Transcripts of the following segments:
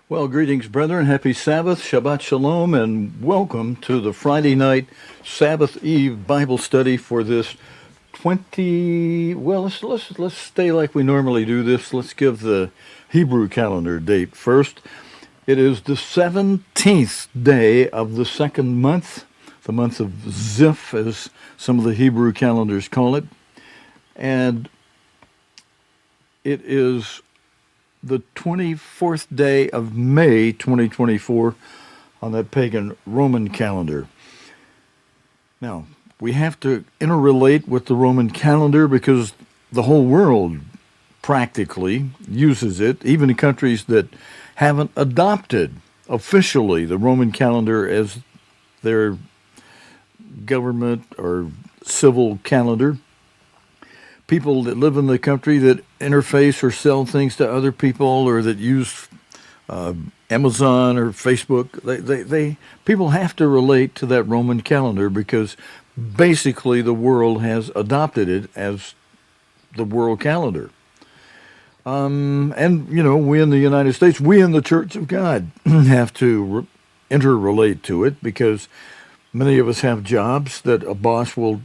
Well, greetings, brethren. Happy Sabbath, Shabbat Shalom, and welcome to the Friday night Sabbath Eve Bible study for this 20. Well, let's stay like we normally do this. Let's give the Hebrew calendar date first. It is the 17th day of the second month, the month of Ziph, as some of the Hebrew calendars call it, and it is the 24th day of May 2024 on that pagan Roman calendar. Now, we have to interrelate with the Roman calendar because the whole world practically uses it, even in countries that haven't adopted officially the Roman calendar as their government or civil calendar. People that live in the country that interface or sell things to other people or that use Amazon or Facebook, they people have to relate to that Roman calendar because basically the world has adopted it as the world calendar. And, we in the United States, we in the Church of God have to interrelate to it because many of us have jobs that a boss will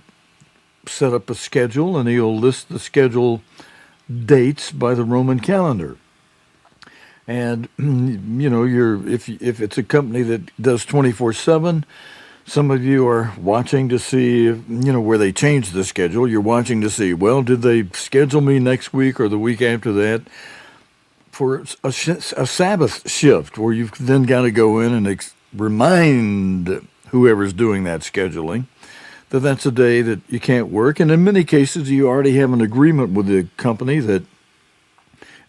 set up a schedule, and he'll list the schedule dates by the Roman calendar. And if it's a company that does 24/7, some of you are watching to see where they change the schedule. You're watching to see, well, did they schedule me next week or the week after that for a Sabbath shift, where you've then got to go in and remind whoever's doing that scheduling that that's a day that you can't work. And in many cases, you already have an agreement with the company that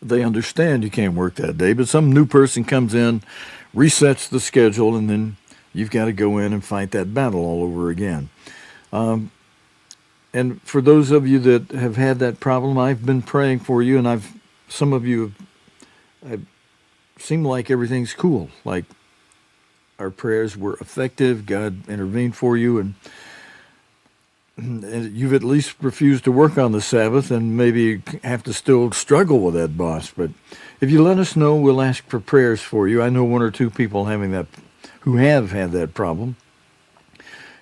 they understand you can't work that day. But some new person comes in, resets the schedule, and then you've got to go in and fight that battle all over again. And for those of you that have had that problem, I've been praying for you, and some of you have seemed like everything's cool, like our prayers were effective, God intervened for you, and you've at least refused to work on the Sabbath and maybe have to still struggle with that boss. But if you let us know, we'll ask for prayers for you. I know one or two people who have had that problem.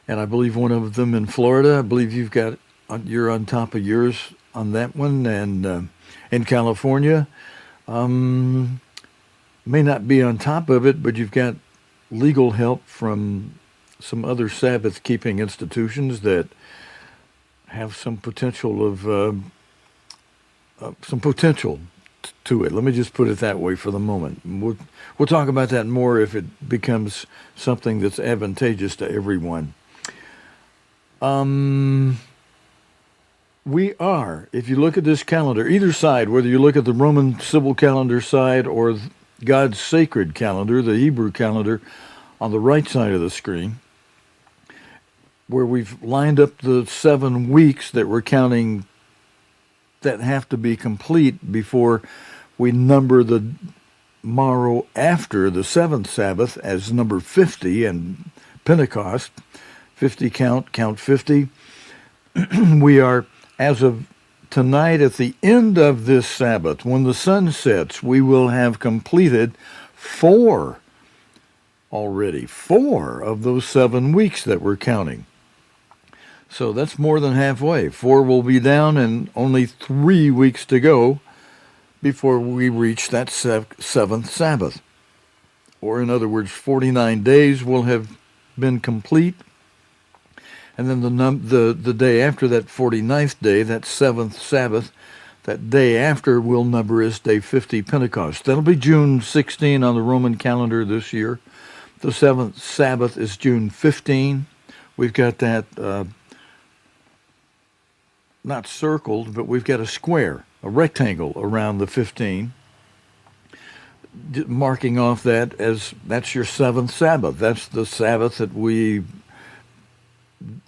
And I believe one of them in Florida. I believe you're on top of yours on that one. And in California, may not be on top of it, but you've got legal help from some other Sabbath-keeping institutions that have some potential to it. Let me just put it that way for the moment. We'll talk about that more if it becomes something that's advantageous to everyone. We are, if you look at this calendar, either side, whether you look at the Roman civil calendar side or God's sacred calendar, the Hebrew calendar, on the right side of the screen, where we've lined up the 7 weeks that we're counting that have to be complete before we number the morrow after the seventh Sabbath as number 50 and Pentecost. 50 count 50. We are, as of tonight, at the end of this Sabbath, when the sun sets, we will have completed 4 of those 7 weeks that we're counting. So that's more than halfway. 4 will be down and only 3 weeks to go before we reach that 7th Sabbath. Or in other words, 49 days will have been complete. And then the day after that 49th day, that 7th Sabbath, that day after we'll number as day 50 Pentecost. That'll be June 16 on the Roman calendar this year. The 7th Sabbath is June 15. We've got that not circled, but we've got a square, a rectangle around the 15, marking off that as that's your 7th Sabbath. That's the Sabbath that we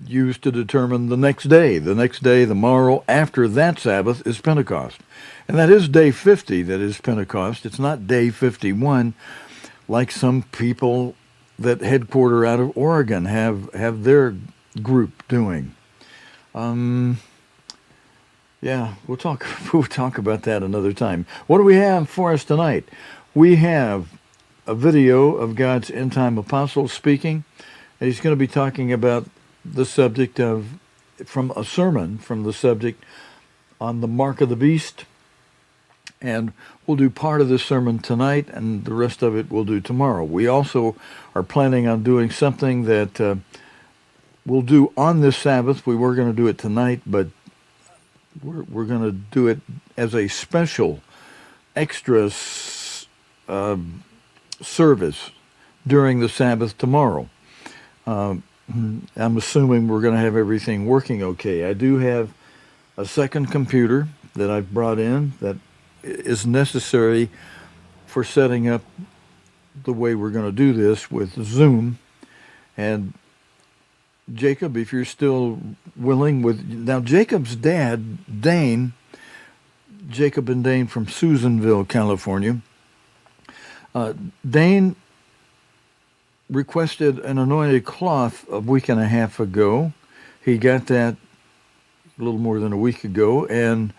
use to determine the next day. The next day, the morrow after that Sabbath, is Pentecost. And that is day 50 that is Pentecost. It's not day 51 like some people that headquarter out of Oregon have their group doing. Yeah, we'll talk about that another time. What do we have for us tonight? We have a video of God's end time apostle speaking. And he's going to be talking about the subject from a sermon from the subject on the mark of the beast. And we'll do part of this sermon tonight, and the rest of it we'll do tomorrow. We also are planning on doing something that we'll do on this Sabbath. We were going to do it tonight, but we're going to do it as a special, extra service during the Sabbath tomorrow. I'm assuming we're going to have everything working okay. I do have a second computer that I've brought in that is necessary for setting up the way we're going to do this with Zoom. And Jacob, if you're still willing, now Jacob's dad, Dane, Jacob and Dane from Susanville, California, Dane requested an anointed cloth a week and a half ago. He got that a little more than a week ago, and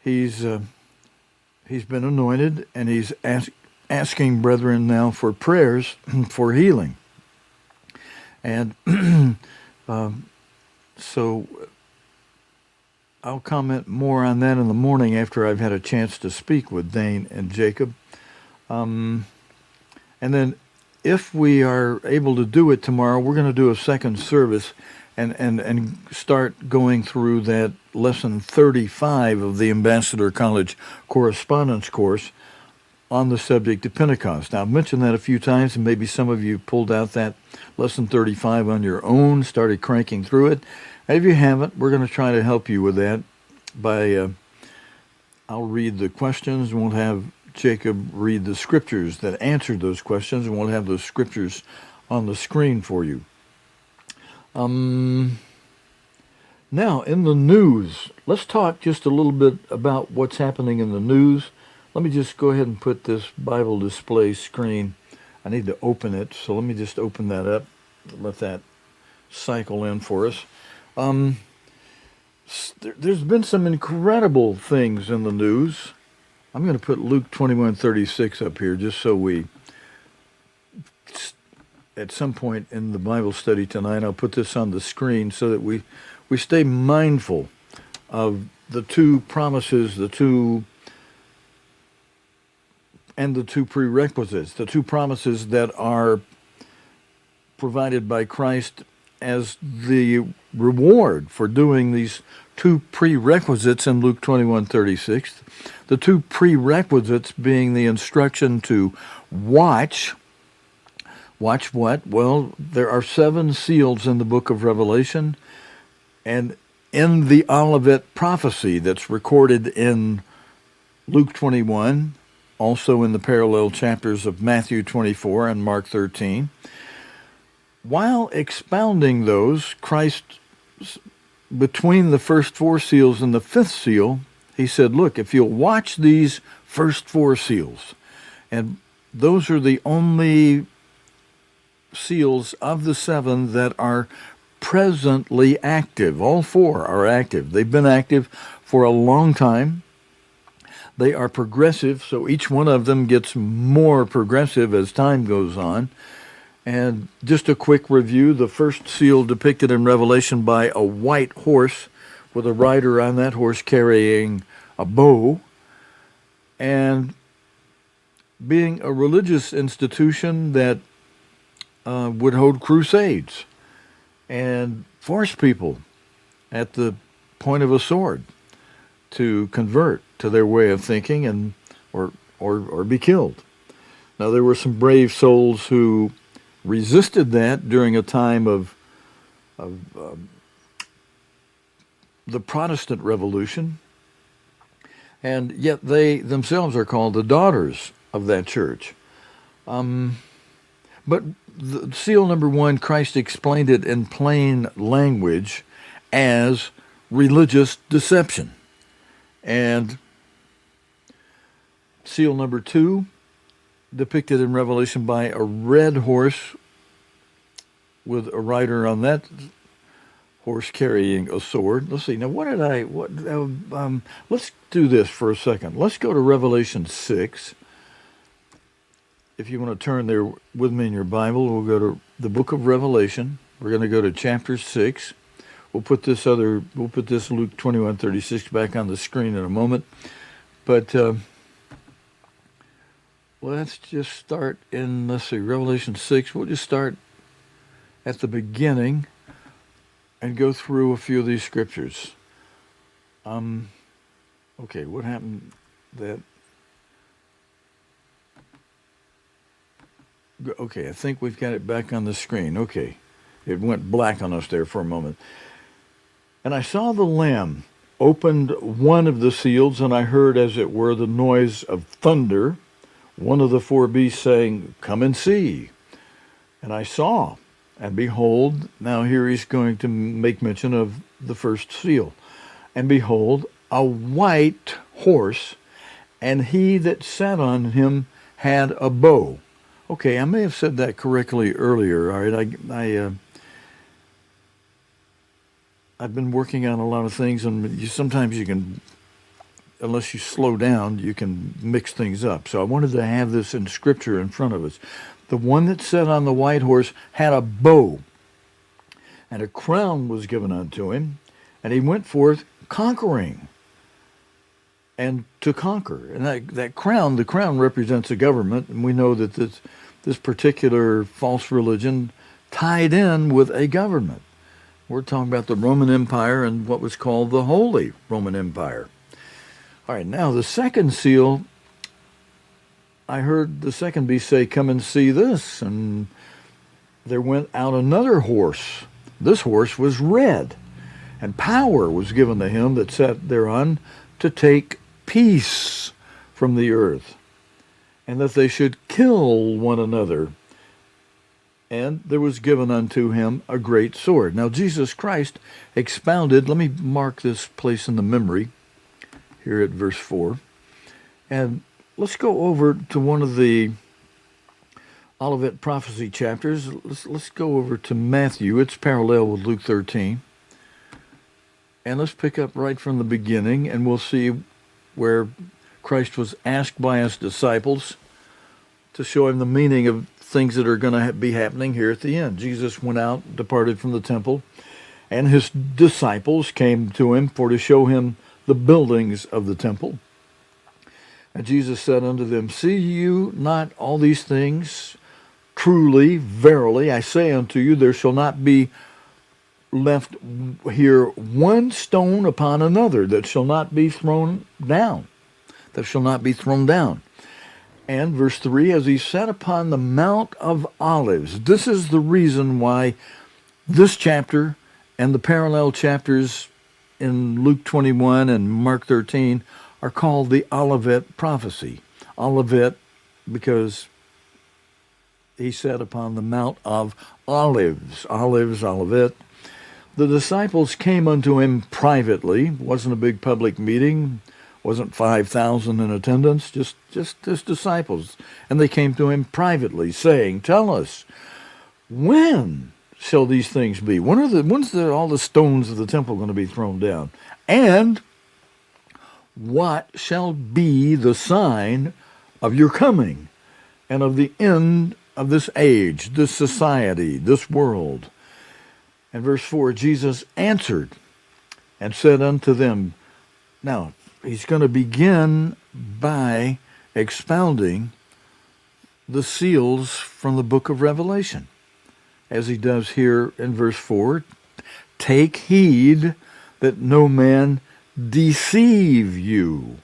he's been anointed, and he's asking brethren now for prayers for healing. And so I'll comment more on that in the morning after I've had a chance to speak with Dane and Jacob. And then if we are able to do it tomorrow, we're going to do a second service and start going through that lesson 35 of the Ambassador College correspondence course on the subject of Pentecost. Now, I've mentioned that a few times, and maybe some of you pulled out that lesson 35 on your own, started cranking through it. And if you haven't, we're going to try to help you with that by, I'll read the questions, and we'll have Jacob read the scriptures that answered those questions, and we'll have those scriptures on the screen for you. Now, in the news, let's talk just a little bit about what's happening in the news. Let me just go ahead and put this Bible display screen. I need to open it, so let me just open that up, let that cycle in for us. There's been some incredible things in the news. I'm going to put Luke 21:36 up here just so we, at some point in the Bible study tonight, I'll put this on the screen so that we stay mindful of the two promises, the two prerequisites, the two promises that are provided by Christ as the reward for doing these two prerequisites in Luke 21:36. The two prerequisites being the instruction to watch. Watch what? Well, there are 7 seals in the book of Revelation, and in the Olivet prophecy that's recorded in Luke 21, also in the parallel chapters of Matthew 24 and Mark 13. While expounding those, Christ, between the first 4 seals and the 5th seal, he said, look, if you'll watch these first 4 seals, and those are the only seals of the 7 that are presently active. All 4 are active. They've been active for a long time. They are progressive, so each one of them gets more progressive as time goes on. And just a quick review, the first seal depicted in Revelation by a white horse with a rider on that horse carrying a bow, and being a religious institution that would hold crusades and force people at the point of a sword to convert to their way of thinking and or be killed. Now, there were some brave souls who resisted that during a time of the Protestant Revolution, and yet they themselves are called the daughters of that church. But the seal number 1, Christ explained it in plain language as religious deception. And seal number 2, depicted in Revelation by a red horse with a rider on that horse carrying a sword. Let's see. Now, let's do this for a second. Let's go to Revelation 6. if you want to turn there with me in your Bible, we'll go to the book of Revelation. We're going to go to chapter 6. We'll put this Luke 21:36 back on the screen in a moment. But let's just start in, Revelation 6. We'll just start at the beginning and go through a few of these scriptures. Okay, what happened that... Okay, I think we've got it back on the screen. Okay, it went black on us there for a moment. And I saw the Lamb opened one of the seals, and I heard, as it were, the noise of thunder, one of the four beasts saying, "Come and see." And I saw, and behold, now here he's going to make mention of the first seal. And behold, a white horse, and he that sat on him had a bow. Okay, I may have said that correctly earlier. All right, I've been working on a lot of things, and sometimes you can, unless you slow down, you can mix things up. So I wanted to have this in Scripture in front of us. The one that sat on the white horse had a bow, and a crown was given unto him, and he went forth conquering, and to conquer. And that crown, the crown represents a government, and we know that this particular false religion tied in with a government. We're talking about the Roman Empire and what was called the Holy Roman Empire. All right, now the second seal, I heard the second beast say, "Come and see this." And there went out another horse. This horse was red, and power was given to him that sat thereon to take peace from the earth, and that they should kill one another. And there was given unto him a great sword. Now Jesus Christ expounded, let me mark this place in the memory, here at verse 4. And let's go over to one of the Olivet prophecy chapters. Let's go over to Matthew. It's parallel with Luke 13. And let's pick up right from the beginning, and we'll see where Christ was asked by his disciples to show him the meaning of things that are going to be happening here at the end. Jesus went out, departed from the temple, and his disciples came to him for to show him the buildings of the temple. And Jesus said unto them, "See you not all these things? Truly, verily, I say unto you, there shall not be left here one stone upon another that shall not be thrown down." That shall not be thrown down. And verse 3, as he sat upon the Mount of Olives. This is the reason why this chapter and the parallel chapters in Luke 21 and Mark 13 are called the Olivet prophecy. Olivet because he sat upon the Mount of Olives. Olives, Olivet. The disciples came unto him privately. It wasn't a big public meeting. Wasn't 5,000 in attendance, just his disciples. And they came to him privately, saying, "Tell us, when shall these things be? When's all the stones of the temple going to be thrown down? And what shall be the sign of your coming and of the end of this age, this society, this world?" And verse 4, Jesus answered and said unto them, now, he's going to begin by expounding the seals from the book of Revelation, as he does here in verse 4. "Take heed that no man deceive you."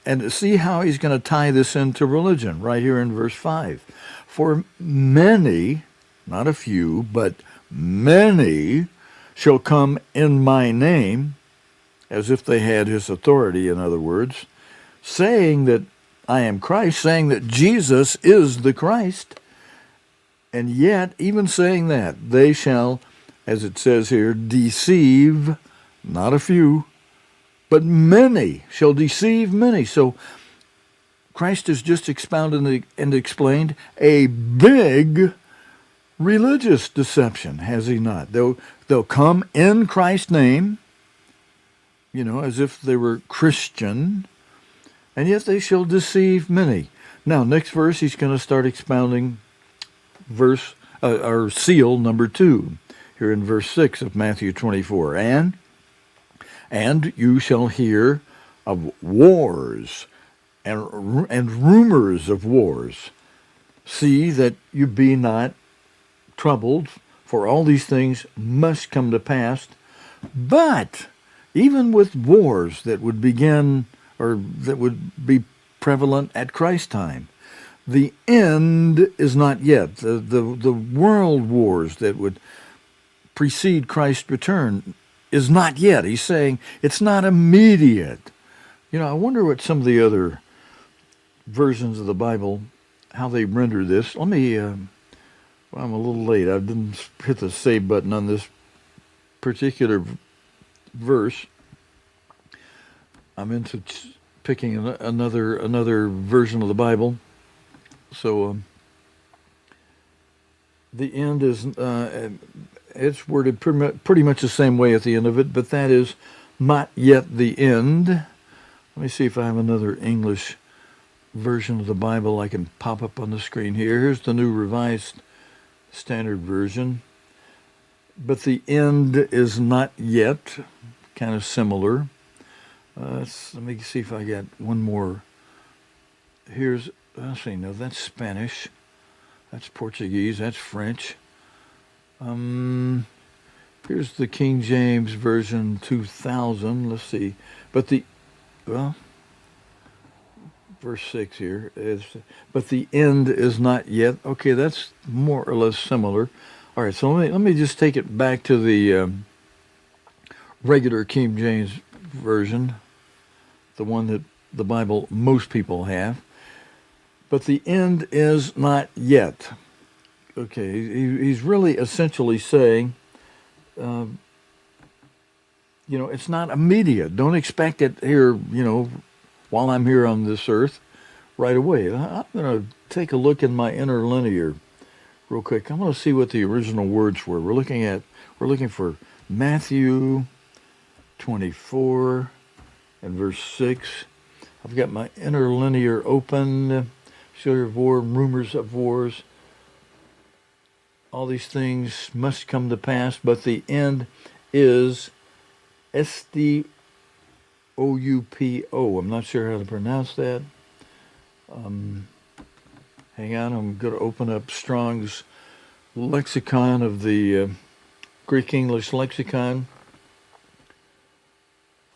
And see how he's going to tie this into religion right here in verse 5. "For many, not a few, but many shall come in my name," as if they had his authority, in other words, "saying that I am Christ," saying that Jesus is the Christ. "And yet, even saying that, they shall," as it says here, "deceive," not a few, "but many shall deceive many." So Christ has just expounded and explained a big religious deception, has he not? They'll come in Christ's name, as if they were Christian, and yet they shall deceive many. Now, next verse, he's going to start expounding verse or seal number 2 here in verse 6 of Matthew 24. And you shall hear of wars and rumors of wars. See that you be not troubled, for all these things must come to pass. But even with wars that would begin or that would be prevalent at Christ's time, the end is not yet. The world wars that would precede Christ's return is not yet. He's saying it's not immediate. I wonder what some of the other versions of the Bible, how they render this. Let me, I'm a little late. I didn't hit the save button on this particular verse. I'm into picking another version of the Bible. So the end is, it's worded pretty much the same way at the end of it, but that is not yet the end. Let me see if I have another English version of the Bible I can pop up on the screen here. Here's the New Revised Standard Version. But the end is not yet, kind of similar. Let me see if I got one more. Let's see, no, that's Spanish. That's Portuguese. That's French. Here's the King James Version 2000. Let's see. Verse 6 here is, but the end is not yet. Okay, that's more or less similar. All right, so let me just take it back to the regular King James Version, the one that the Bible most people have. But the end is not yet. Okay, he's really essentially saying, it's not immediate. Don't expect it here, while I'm here on this earth right away. I'm going to take a look in my interlinear real quick. I'm going to see what the original words were. We're looking for Matthew 24 and verse 6. I've got my interlinear open. Shall of war, rumors of wars. All these things must come to pass, but the end is SDOUPO. I'm not sure how to pronounce that. Hang on, I'm going to open up Strong's lexicon of the Greek-English lexicon.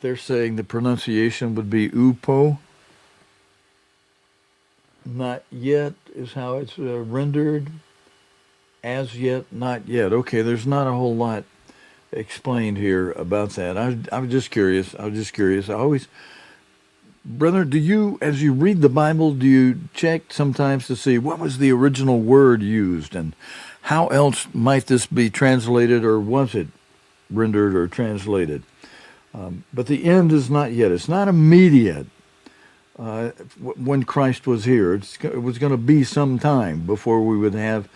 They're saying the pronunciation would be upo. Not yet is how it's rendered. As yet, not yet. Okay, there's not a whole lot explained here about that. I was just curious. I always, brother, as you read the Bible, do you check sometimes to see what was the original word used and how else might this be translated, or was it rendered or translated? But the end is not yet. It's not immediate. When Christ was here, it was going to be some time before we would have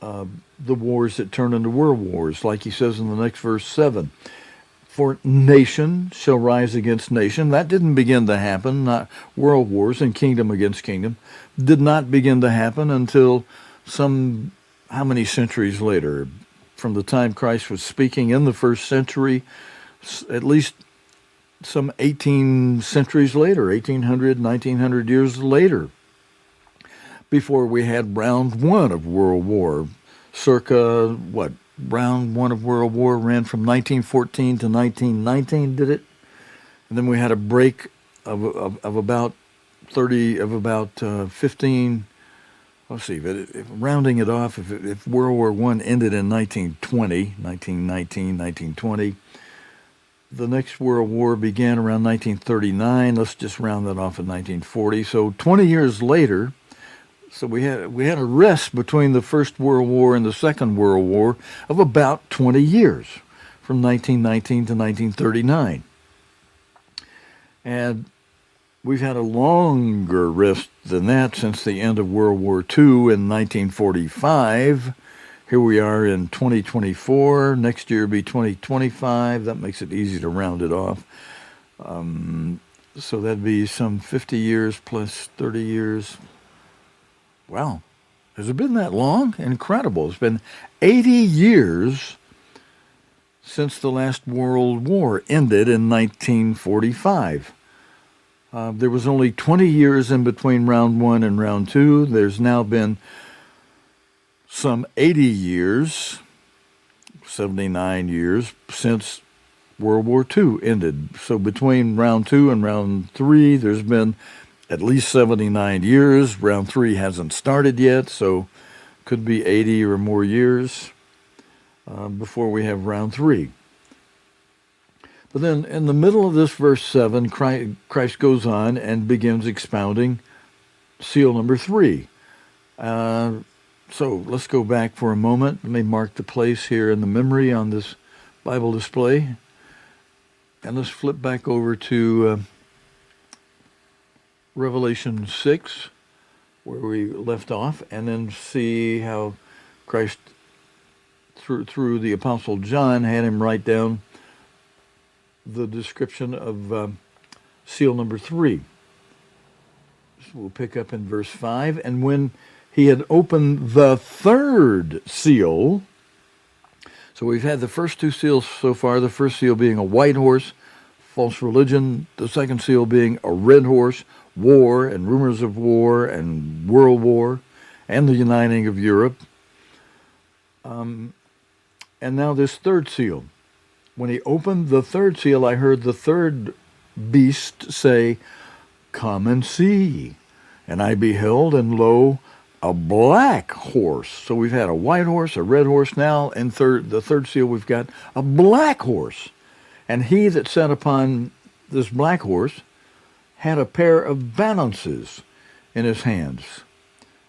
the wars that turn into world wars, like he says in the next verse 7. For nation shall rise against nation. That didn't begin to happen. Not world wars and kingdom against kingdom did not begin to happen until how many centuries later? From the time Christ was speaking in the first century, at least some 18 centuries later, 1800, 1900 years later, before we had round one of World War. Circa, round one of World War ran from 1914 to 1919, did it? And then we had a break of about 15, let's see, but rounding it off, if World War I ended in 1920, 1919, 1920, the next World War began around 1939. Let's just round that off at 1940. So 20 years later, so we had a rest between the First World War and the Second World War of about 20 years, from 1919 to 1939. And we've had a longer rest than that since the end of World War II in 1945. Here we are in 2024. Next year will be 2025. That makes it easy to round it off. So that'd be some 50 years plus 30 years. Wow. Has it been that long? Incredible. It's been 80 years since the last World War ended in 1945. There was only 20 years in between round one and round two. There's now been some 80 years, 79 years, since World War II ended. So between round two and round three, there's been at least 79 years. Round three hasn't started yet, so could be 80 or more years before we have round three. But then in the middle of this verse 7, Christ goes on and begins expounding seal number 3. So let's go back for a moment. Let me mark the place here in the memory on this Bible display. And let's flip back over to Revelation 6, where we left off, and then see how Christ, through the Apostle John, had him write down the description of seal number 3. So we'll pick up in verse 5. And when he had opened the third seal, so we've had the first two seals so far, the first seal being a white horse, false religion, the second seal being a red horse, war and rumors of war and world war and the uniting of Europe. And now this third seal. When he opened the third seal, I heard the third beast say, "Come and see." And I beheld, and lo, a black horse. So we've had a white horse, a red horse. Now in the third seal, we've got a black horse. And he that sat upon this black horse had a pair of balances in his hands.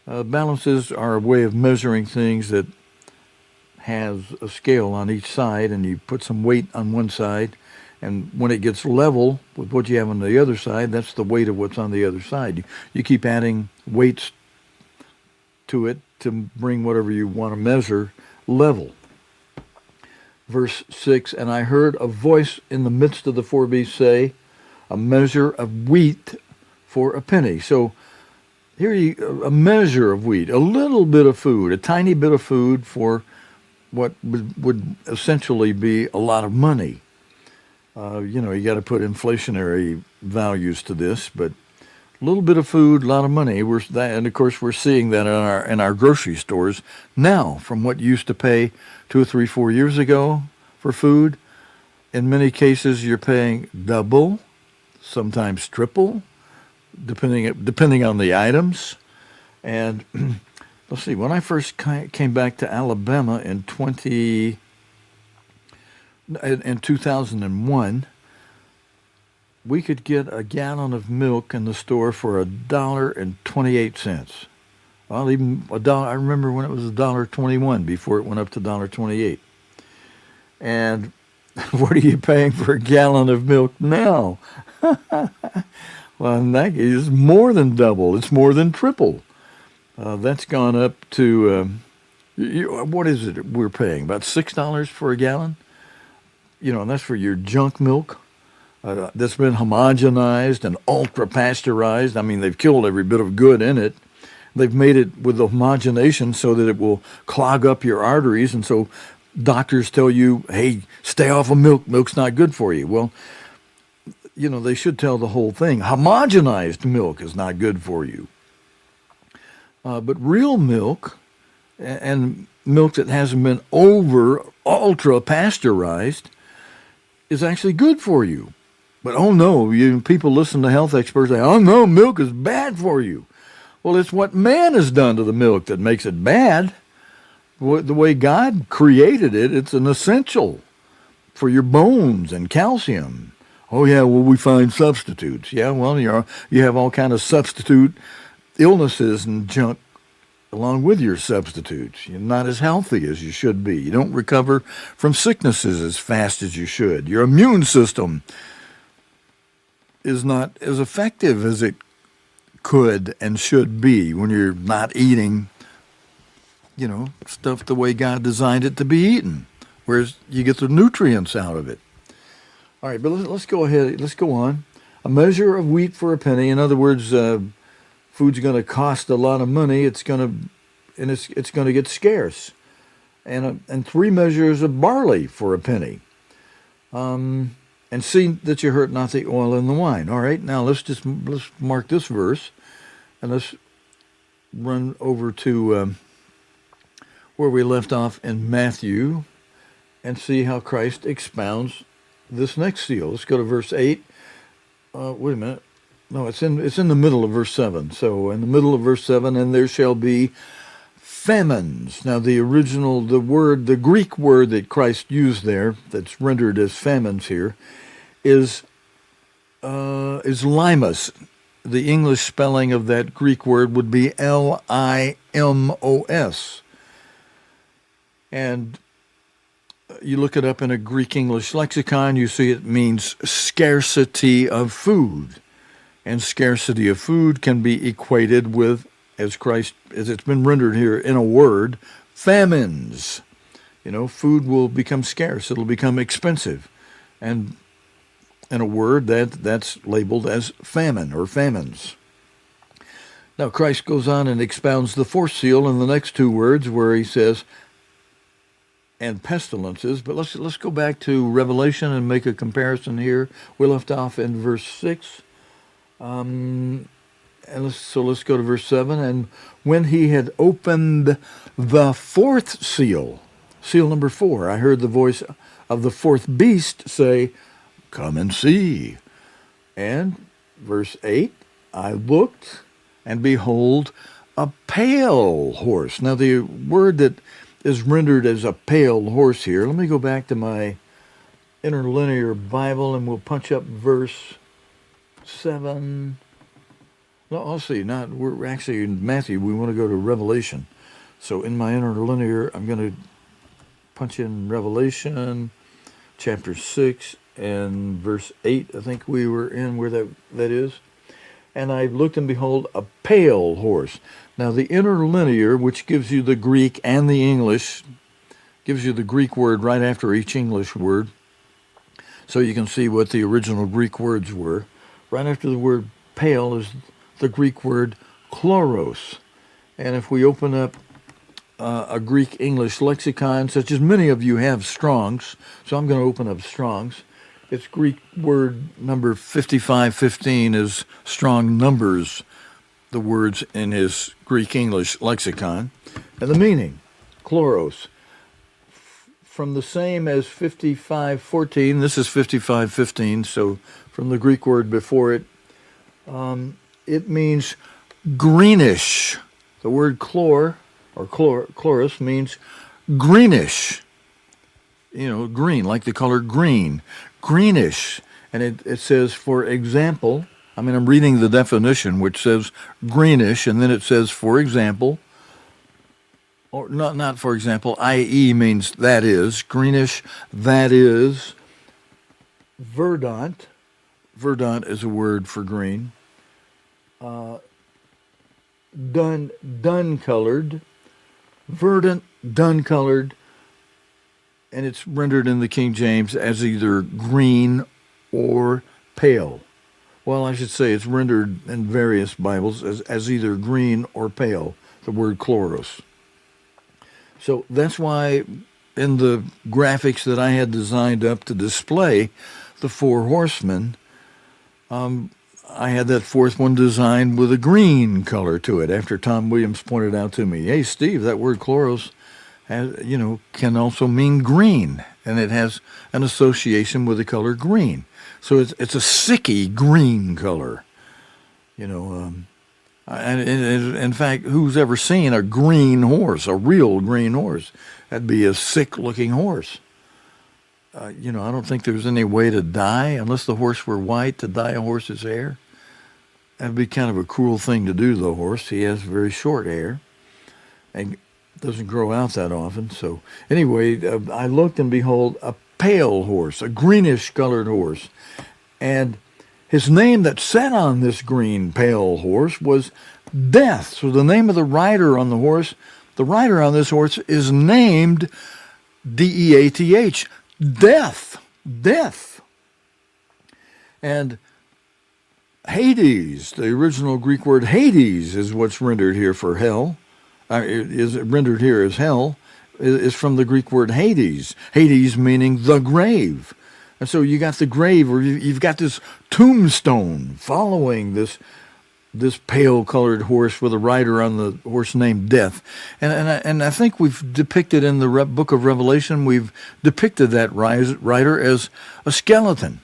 Balances are a way of measuring things that has a scale on each side, and you put some weight on one side, and when it gets level with what you have on the other side, that's the weight of what's on the other side. You keep adding weights to it to bring whatever you want to measure level. Verse 6, and I heard a voice in the midst of the four beasts say, a measure of wheat for a penny. So here a measure of wheat, a little bit of food, a tiny bit of food for what would essentially be a lot of money. You got to put inflationary values to this, but a little bit of food, a lot of money. And of course, we're seeing that in our grocery stores now. From what you used to pay 2 or 3, 4 years ago for food, in many cases you're paying double, sometimes triple, depending on the items. And let's see, when I first came back to Alabama in 2001, we could get a gallon of milk in the store for $1.28. Well, even $1. I remember when it was $1.21 before it went up to $1.28. And what are you paying for a gallon of milk now? Well, in that case, it's more than double. It's more than triple. That's gone up to, what is it we're paying? About $6 for a gallon? And that's for your junk milk that's been homogenized and ultra-pasteurized. I mean, they've killed every bit of good in it. They've made it with the homogenation so that it will clog up your arteries, and so doctors tell you, hey, stay off of milk. Milk's not good for you. Well, they should tell the whole thing. Homogenized milk is not good for you. But real milk and milk that hasn't been ultra-pasteurized is actually good for you. But oh no, people listen to health experts say, oh no, milk is bad for you. Well, it's what man has done to the milk that makes it bad. The way God created it, it's an essential for your bones and calcium. Oh yeah, well, we find substitutes. Yeah, well, you have all kind of substitute illnesses and junk along with your substitutes. You're not as healthy as you should be. You don't recover from sicknesses as fast as you should. Your immune system is not as effective as it could and should be when you're not eating, stuff the way God designed it to be eaten, whereas you get the nutrients out of it. All right, but let's go ahead. Let's go on. A measure of wheat for a penny. In other words, food's going to cost a lot of money. It's going to get scarce. And 3 measures of barley for a penny. And see that you hurt not the oil and the wine. All right, now let's mark this verse, and let's run over to where we left off in Matthew, and see how Christ expounds this next seal. Let's go to verse 8. Wait a minute. No, it's in the middle of verse 7. So in the middle of verse 7, and there shall be famines. Now the Greek word that Christ used there, that's rendered as famines here, is limos. The English spelling of that Greek word would be Limos. And you look it up in a Greek English lexicon, you see it means scarcity of food. And scarcity of food can be equated with, as it's been rendered here in a word, famines. Food will become scarce. It'll become expensive. And in a word, that's labeled as famine or famines. Now, Christ goes on and expounds the 4th seal in the next 2 words where he says, and pestilences. But let's go back to Revelation and make a comparison here. We left off in verse 6. Let's go to verse 7. And when he had opened the 4th seal, seal number 4, I heard the voice of the 4th beast say, come and see. And verse 8, I looked, and behold, a pale horse. Now the word that is rendered as a pale horse here, let me go back to my interlinear Bible, and we'll punch up verse 7. No, I'll see. We're actually in Matthew. We want to go to Revelation. So in my interlinear, I'm going to punch in Revelation chapter 6 and verse 8. I think we were in where that is. And I looked, and behold, a pale horse. Now the interlinear, which gives you the Greek and the English, gives you the Greek word right after each English word, so you can see what the original Greek words were. Right after the word pale is the Greek word chloros. And if we open up a Greek English lexicon, such as many of you have Strong's, so I'm going to open up Strong's. Its Greek word number 5515 is Strong numbers the words in his Greek English lexicon. And the meaning, chloros, from the same as 5514, this is 5515, so from the Greek word before it, it means greenish. The word chloros means greenish. Green, like the color green. Greenish. And it says, for example, I'm reading the definition, which says greenish, and then it says, for example, or not for example, i.e. means that is, greenish, that is, verdant. Verdant is a word for green. Dun-colored, verdant, dun-colored, and it's rendered in the King James as either green or pale. Well, I should say it's rendered in various Bibles as either green or pale, the word chloros. So that's why in the graphics that I had designed up to display the 4 horsemen, I had that 4th one designed with a green color to it, after Tom Williams pointed out to me, hey, Steve, that word chloros can also mean green, and it has an association with the color green. So it's a sicky green color, and in fact, who's ever seen a green horse, a real green horse? That'd be a sick-looking horse. I don't think there's any way to dye, unless the horse were white, to dye a horse's hair. That'd be kind of a cruel thing to do to the horse. He has very short hair and doesn't grow out that often. So anyway, I looked, and behold, a pale horse, a greenish-colored horse. And his name that sat on this green pale horse was Death. So the name of the rider on the rider on this horse is named D-E-A-T-H, Death. Death. And Hades, the original Greek word Hades is what's rendered here for hell, is rendered here as hell, is from the Greek word Hades. Hades meaning the grave. And so you got the grave, or you've got this tombstone following this pale-colored horse with a rider on the horse named Death. And I think we've depicted in the book of Revelation, we've depicted that rider as a skeleton.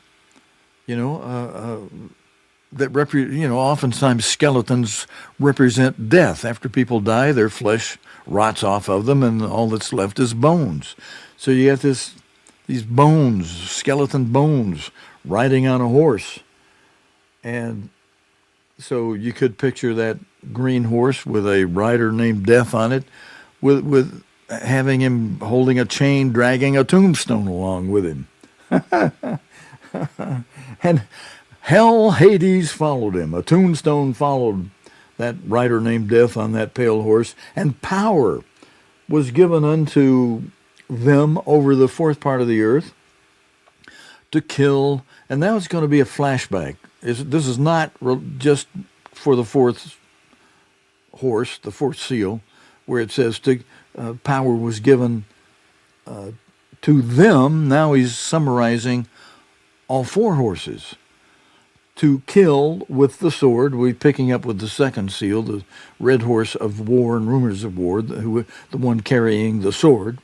Oftentimes skeletons represent death. After people die, their flesh rots off of them, and all that's left is bones. So you have these bones, skeleton bones, riding on a horse. And so you could picture that green horse with a rider named Death on it, with having him holding a chain, dragging a tombstone along with him. And hell, Hades followed him. A tombstone followed that rider named Death on that pale horse, and power was given unto them over the fourth part of the earth to kill. And now it's going to be a flashback. This is not just for the fourth horse, the fourth seal, where it says power was given to them. Now he's summarizing all four horses to kill with the sword. We're picking up with the second seal, the red horse of war and rumors of war, the one carrying the sword.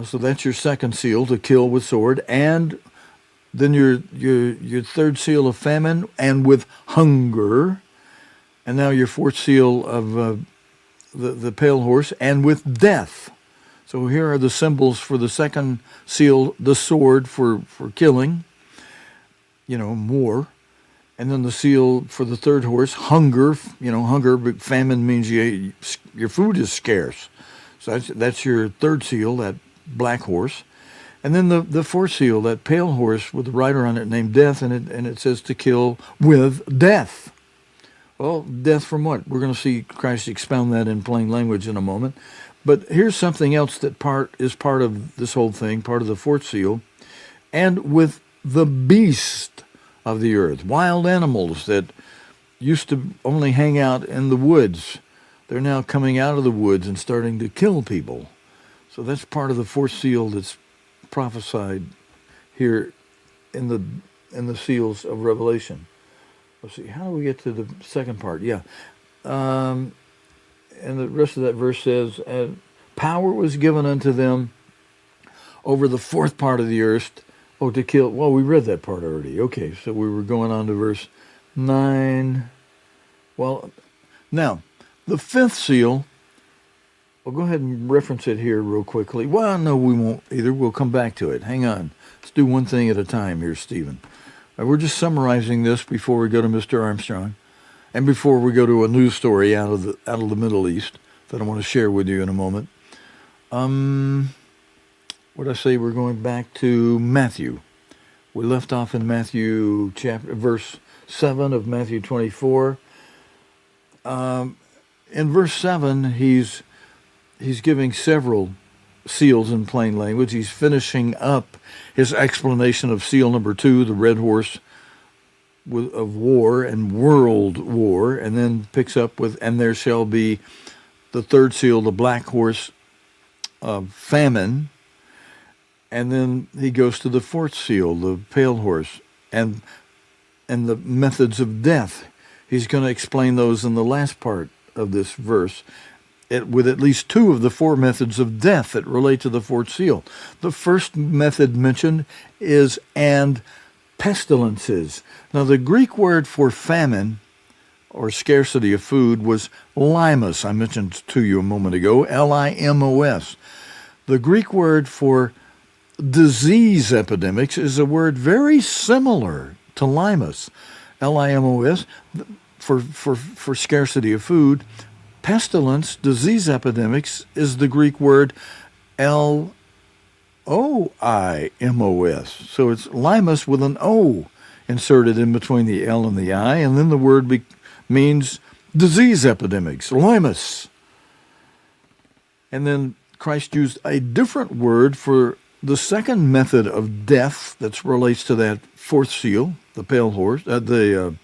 So that's your second seal, to kill with sword. And then your third seal of famine and with hunger. And now your fourth seal of the pale horse and with death. So here are the symbols for the second seal, the sword for killing, war. And then the seal for the third horse, hunger. Hunger, but famine means your food is scarce. So that's your third seal, that black horse. And then the fourth seal, that pale horse with the rider on it named Death, and it says to kill with death. Well, death from what? We're going to see Christ expound that in plain language in a moment. But here's something else that is part of this whole thing, part of the fourth seal. And with the beast of the earth, wild animals that used to only hang out in the woods, they're now coming out of the woods and starting to kill people. So that's part of the fourth seal that's prophesied here in the seals of Revelation. Let's see, how do we get to the second part? Yeah. And the rest of that verse says, power was given unto them over the fourth part of the earth, to kill. Well, we read that part already. Okay, so we were going on to verse 9. Well, now, the fifth seal, we'll go ahead and reference it here real quickly. Well, no, we won't either. We'll come back to it. Hang on. Let's do one thing at a time here, Stephen. We're just summarizing this before we go to Mr. Armstrong, and before we go to a news story out of the Middle East that I want to share with you in a moment. What did I say? We're going back to Matthew. We left off in Matthew verse 7 of Matthew 24. In verse 7, he's giving several seals in plain language. He's finishing up his explanation of seal number 2, the red horse of war and world war, and then picks up with, and there shall be the third seal, the black horse of famine. And then he goes to the fourth seal, the pale horse, and the methods of death. He's going to explain those in the last part of this verse, with at least 2 of the 4 methods of death that relate to the fourth seal. The first method mentioned is and pestilences. Now, the Greek word for famine or scarcity of food was limos. I mentioned to you a moment ago, Limos. The Greek word for disease epidemics is a word very similar to limos, Limos, for scarcity of food. Pestilence, disease epidemics, is the Greek word Loimos. So it's limos with an O inserted in between the L and the I, and then the word means disease epidemics, limos. And then Christ used a different word for the second method of death that relates to that fourth seal, the pale horse, the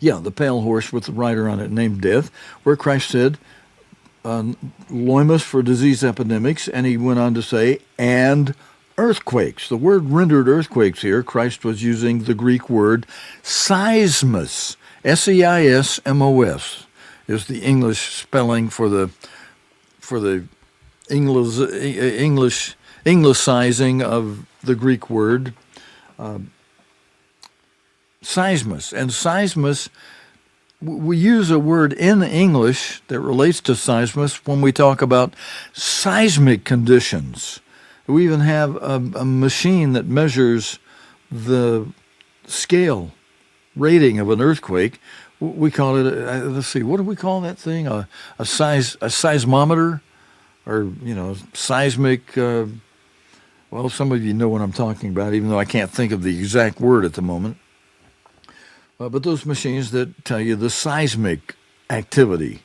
Yeah, the pale horse with the rider on it named Death, where Christ said, Loimus for disease epidemics, and he went on to say, and earthquakes. The word rendered earthquakes here, Christ was using the Greek word seismos, seismos, is the English spelling for the Anglicizing of the Greek word seismos. And seismos, we use a word in English that relates to seismos when we talk about seismic conditions. We even have a machine that measures the scale rating of an earthquake. We call it, let's see, what do we call that thing? A seismometer, or, seismic. Well, some of you know what I'm talking about, even though I can't think of the exact word at the moment. But those machines that tell you the seismic activity.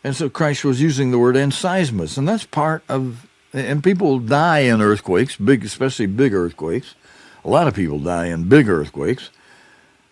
And so Christ was using the word and seismos, and that's part of, and people die in earthquakes, especially big earthquakes. A lot of people die in big earthquakes.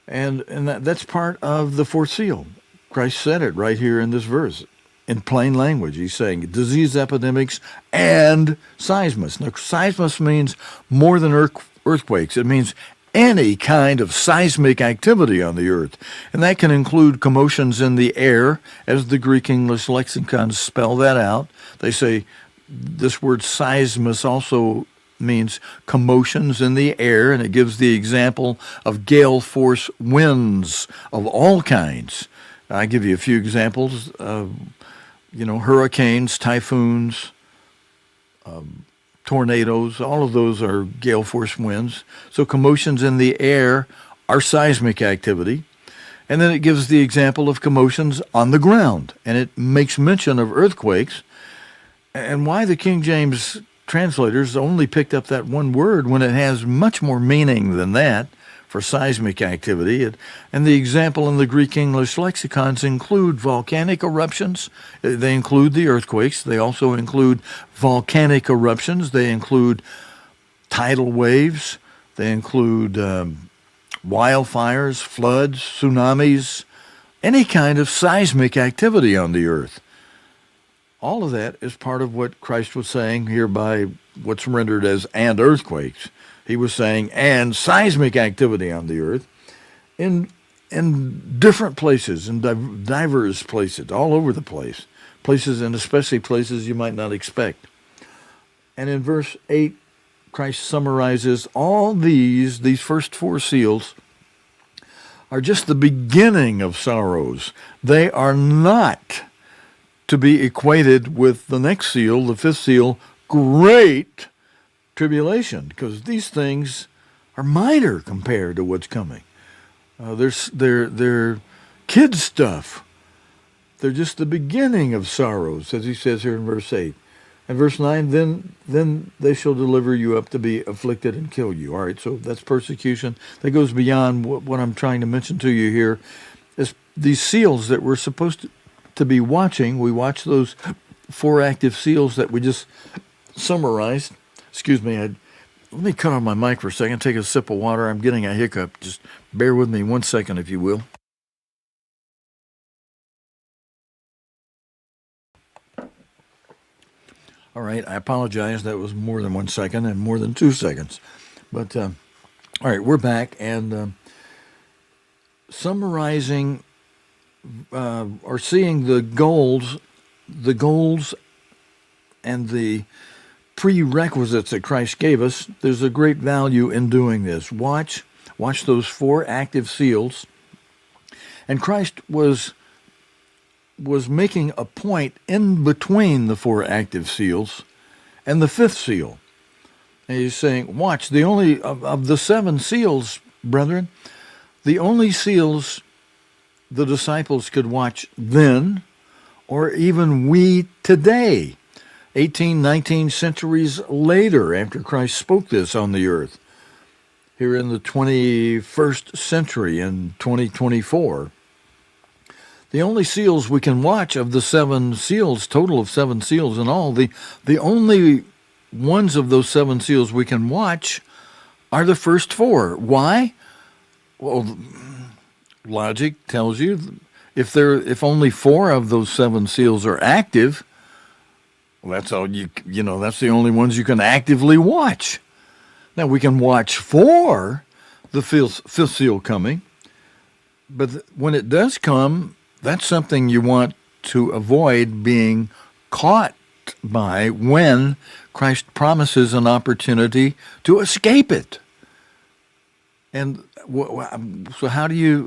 And that's part of the fourth seal. Christ said it right here in this verse. In plain language, he's saying disease epidemics and seismos. Now, seismos means more than earthquakes. It means any kind of seismic activity on the earth. And that can include commotions in the air, as the Greek English lexicons spell that out. They say this word seismos also means commotions in the air, and it gives the example of gale force winds of all kinds. I give you a few examples. Hurricanes, typhoons, tornadoes, all of those are gale force winds. So commotions in the air are seismic activity. And then it gives the example of commotions on the ground, and it makes mention of earthquakes. And why the King James translators only picked up that one word when it has much more meaning than that for seismic activity. And the example in the Greek English lexicons include volcanic eruptions. They include the earthquakes. They also include volcanic eruptions. They include tidal waves. They include wildfires, floods, tsunamis, any kind of seismic activity on the earth. All of that is part of what Christ was saying here by what's rendered as and earthquakes. He was saying and seismic activity on the earth in different places, in diverse places, all over the place. Places, and especially places you might not expect. And in verse 8, Christ summarizes all these first four seals are just the beginning of sorrows. They are not to be equated with the next seal, the fifth seal, great tribulation, because these things are minor compared to what's coming. They're kid stuff. They're just the beginning of sorrows, as he says here in verse 8. And verse 9, then they shall deliver you up to be afflicted and kill you. All right, so that's persecution. That goes beyond what I'm trying to mention to you here. Is these seals that we're supposed to be watching. We watch those four active seals that we just summarized. Excuse me, let me cut on my mic for a second, take a sip of water. I'm getting a hiccup. Just bear with me 1 second, if you will. All right, I apologize. That was more than 1 second and more than 2 seconds. But, all right, we're back, and summarizing or seeing the goals and the prerequisites that Christ gave us. There's a great value in doing this. Watch those four active seals. And Christ was making a point in between the four active seals and the fifth seal. And he's saying, watch, the only of the seven seals, brethren, the only seals the disciples could watch then, or even we today, 18, 19 centuries later, after Christ spoke this on the earth, here in the 21st century, in 2024, the only seals we can watch of the seven seals, total of seven seals in all, the only ones of those seven seals we can watch are the first four. Why? Well, logic tells you if only 4 of those 7 seals are active, well, that's all that's the only ones you can actively watch. Now we can watch for the fifth seal coming, but when it does come, that's something you want to avoid being caught by when Christ promises an opportunity to escape it. And so how do you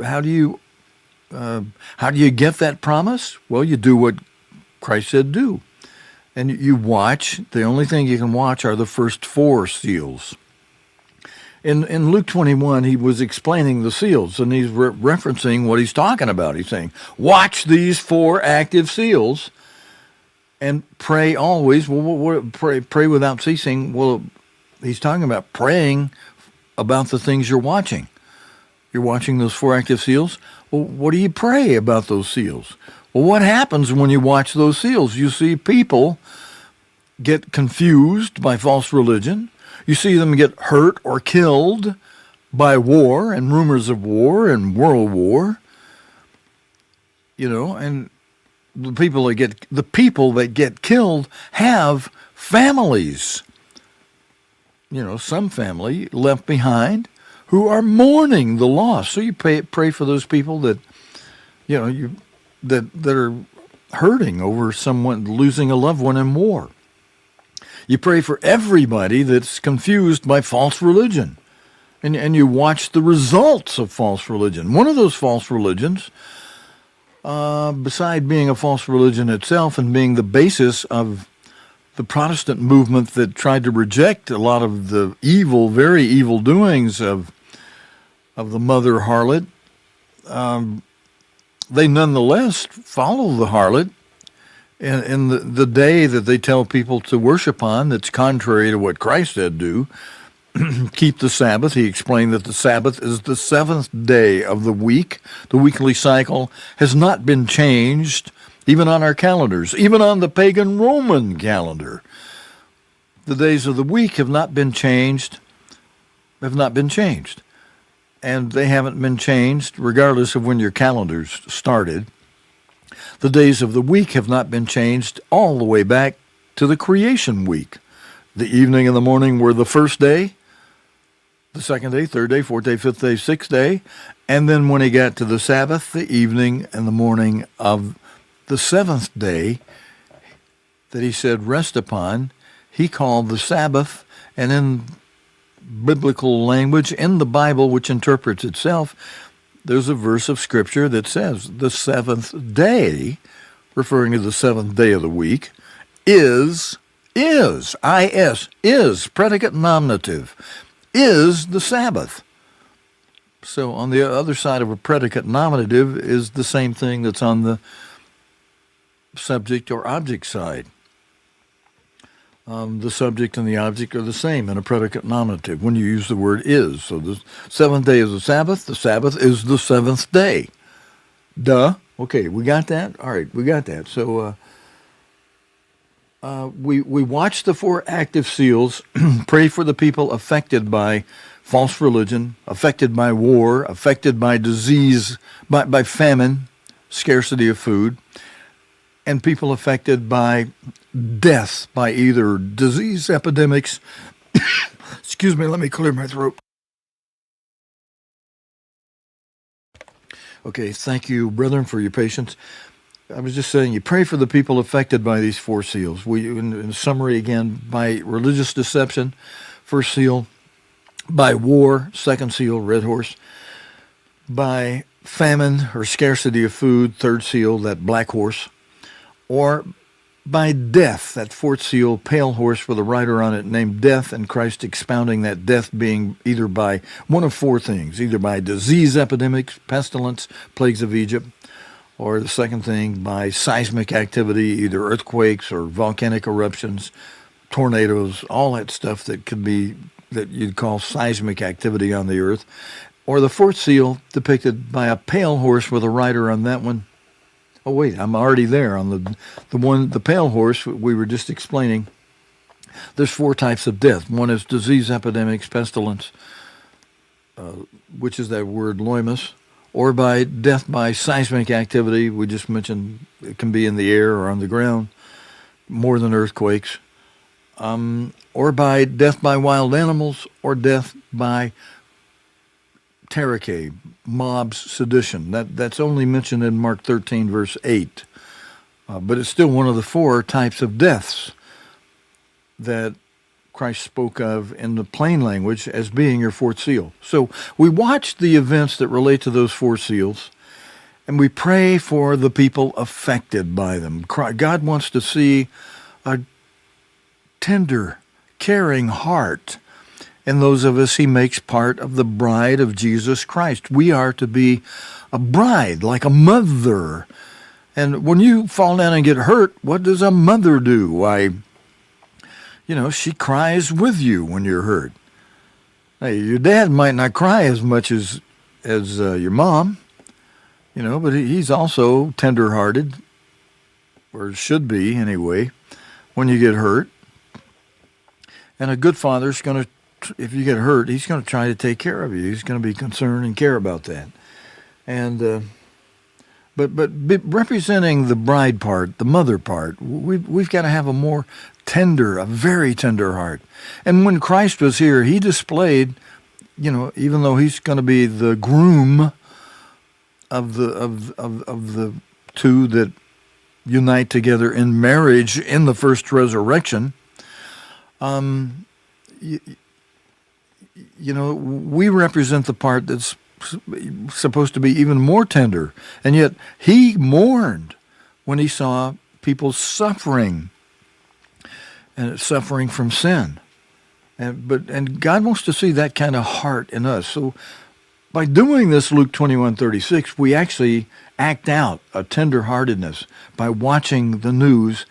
get that promise? Well, you do what Christ said do. And you watch. The only thing you can watch are the first 4 seals. In Luke 21, he was explaining the seals, and he's referencing what he's talking about. He's saying, watch these 4 active seals and pray always. Well, pray without ceasing. Well, he's talking about praying about the things you're watching. You're watching those 4 active seals. Well, what do you pray about those seals? Well, what happens when you watch those seals? You see people get confused by false religion. You see them get hurt or killed by war and rumors of war and world war. And the people that get killed have families. Some family left behind who are mourning the loss. So you pray for those people that that are hurting over someone losing a loved one in war. You pray for everybody that's confused by false religion, and you watch the results of false religion. One of those false religions, beside being a false religion itself and being the basis of the Protestant movement that tried to reject a lot of the evil, very evil doings of the mother harlot, they nonetheless follow the harlot in the day that they tell people to worship on that's contrary to what Christ said do. Keep the Sabbath. He explained that the Sabbath is the 7th day of the week. The weekly cycle has not been changed, even on our calendars, even on the pagan Roman calendar. The days of the week have not been changed, and they haven't been changed regardless of when your calendars started. The days of the week have not been changed all the way back to the creation week. The evening and the morning were the first day, the second day, third day, fourth day, fifth day, sixth day, and then when he got to the Sabbath, the evening and the morning of the 7th day that he said rest upon, he called the Sabbath, and in biblical language, in the Bible, which interprets itself, there's a verse of Scripture that says the 7th day, referring to the 7th day of the week, is, predicate nominative, is the Sabbath. So on the other side of a predicate nominative is the same thing that's on the subject or object side. The subject and the object are the same in a predicate nominative when you use the word is. So the 7th day is the Sabbath is the 7th day. Duh. Okay, we got that? All right, we got that. So we watch the 4 active seals, pray for the people affected by false religion, affected by war, affected by disease, by famine, scarcity of food, and people affected by death, by either disease epidemics. Excuse me, let me clear my throat. Okay, thank you, brethren, for your patience. I was just saying, you pray for the people affected by these 4 seals. In summary, again, by religious deception, first seal; by war, second seal, red horse; by famine or scarcity of food, third seal, that black horse; or by death, that 4th seal, pale horse with a rider on it named Death, and Christ expounding that death being either by one of 4 things, either by disease epidemics, pestilence, plagues of Egypt, or the second thing by seismic activity, either earthquakes or volcanic eruptions, tornadoes, all that stuff that could be, that you'd call seismic activity on the earth. Or the 4th seal depicted by a pale horse with a rider on that one. Oh, wait, I'm already there on the pale horse we were just explaining. There's 4 types of death. One is disease epidemics, pestilence, which is that word loimus, or by death by seismic activity. We just mentioned it can be in the air or on the ground, more than earthquakes, or by death by wild animals, or death by terrorcade, mobs, sedition. That's only mentioned in Mark 13, verse 8. But it's still one of the four types of deaths that Christ spoke of in the plain language as being your fourth seal. So we watch the events that relate to those four seals, and we pray for the people affected by them. God wants to see a tender, caring heart in those of us he makes part of the bride of Jesus Christ. We are to be a bride, like a mother. And when you fall down and get hurt, what does a mother do? Why, she cries with you when you're hurt. Hey, your dad might not cry as much as your mom, but he's also tender-hearted, or should be anyway, when you get hurt. And a good father's going to, if you get hurt, he's going to try to take care of you. He's going to be concerned and care about that. And but representing the bride part, the mother part, we've got to have a very tender heart. And when Christ was here, he displayed, even though he's going to be the groom of the two that unite together in marriage in the first resurrection, we represent the part that's supposed to be even more tender. And yet he mourned when he saw people suffering, and suffering from sin. And God wants to see that kind of heart in us. So by doing this, Luke 21:36, we actually act out a tender-heartedness by watching the news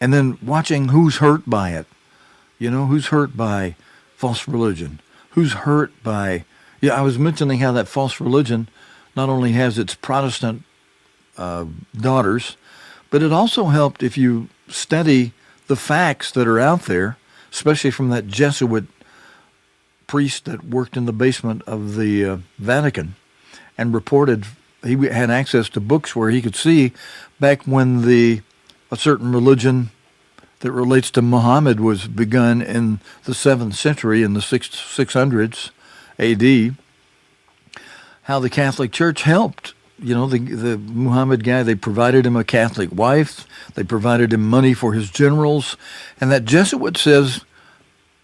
and then watching who's hurt by it. Who's hurt by false religion? Who's hurt by... I was mentioning how that false religion not only has its Protestant daughters, but it also helped, if you study the facts that are out there, especially from that Jesuit priest that worked in the basement of the Vatican and reported he had access to books where he could see back when a certain religion that relates to Muhammad was begun in the 7th century, in the 600s A.D., how the Catholic Church helped. The Muhammad guy, they provided him a Catholic wife, they provided him money for his generals, and that Jesuit says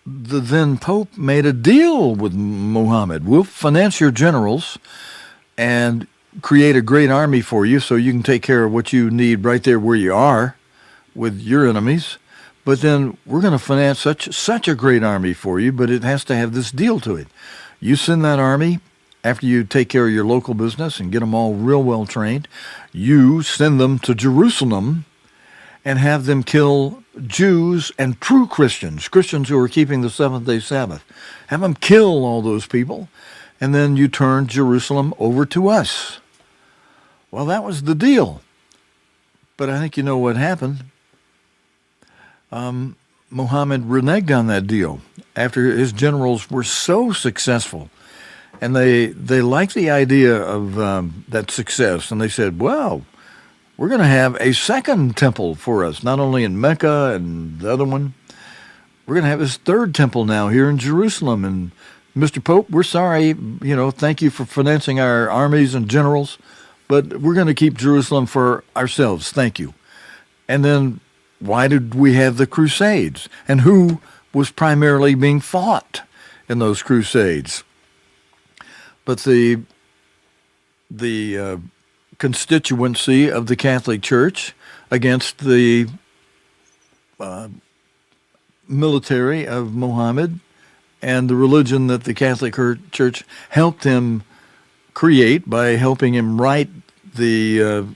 the then Pope made a deal with Muhammad. We'll finance your generals and create a great army for you so you can take care of what you need right there where you are with your enemies. But then we're going to finance such a great army for you, but it has to have this deal to it. You send that army, after you take care of your local business and get them all real well trained, you send them to Jerusalem and have them kill Jews and true Christians who are keeping the seventh-day Sabbath. Have them kill all those people, and then you turn Jerusalem over to us. Well, that was the deal. But I think you know what happened. Muhammad reneged on that deal after his generals were so successful. And they liked the idea of that success. And they said, well, we're going to have a second temple for us, not only in Mecca and the other one. We're going to have this third temple now here in Jerusalem. And Mr. Pope, we're sorry, thank you for financing our armies and generals, but we're going to keep Jerusalem for ourselves. Thank you. And then why did we have the Crusades? And who was primarily being fought in those Crusades? But the constituency of the Catholic Church against the military of Muhammad and the religion that the Catholic Church helped him create by helping him write the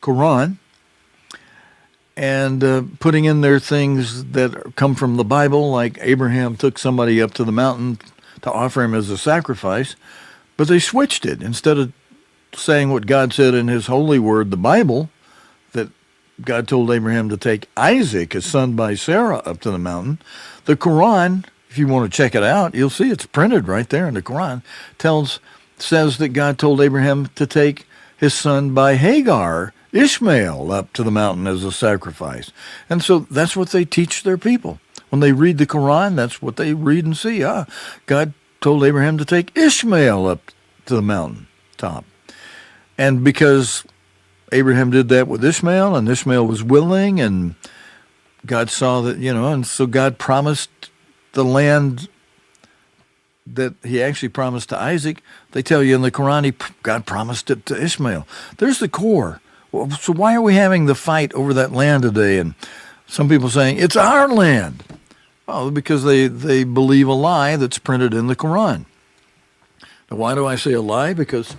Quran and putting in there things that come from the Bible, like Abraham took somebody up to the mountain to offer him as a sacrifice, but they switched it. Instead of saying what God said in his holy word, the Bible, that God told Abraham to take Isaac, his son by Sarah, up to the mountain, the Quran, if you want to check it out, you'll see it's printed right there in the Quran, tells says that God told Abraham to take his son by Hagar, Ishmael, up to the mountain as a sacrifice. And so that's what they teach their people. When they read the Quran, that's what they read and see. God told Abraham to take Ishmael up to the mountain top. And because Abraham did that with Ishmael, and Ishmael was willing, and God saw that, and so God promised the land that he actually promised to Isaac. They tell you in the Quran, God promised it to Ishmael. There's the core. Well, so why are we having the fight over that land today? And some people saying, it's our land. Well, because they believe a lie that's printed in the Quran. Now, why do I say a lie? Because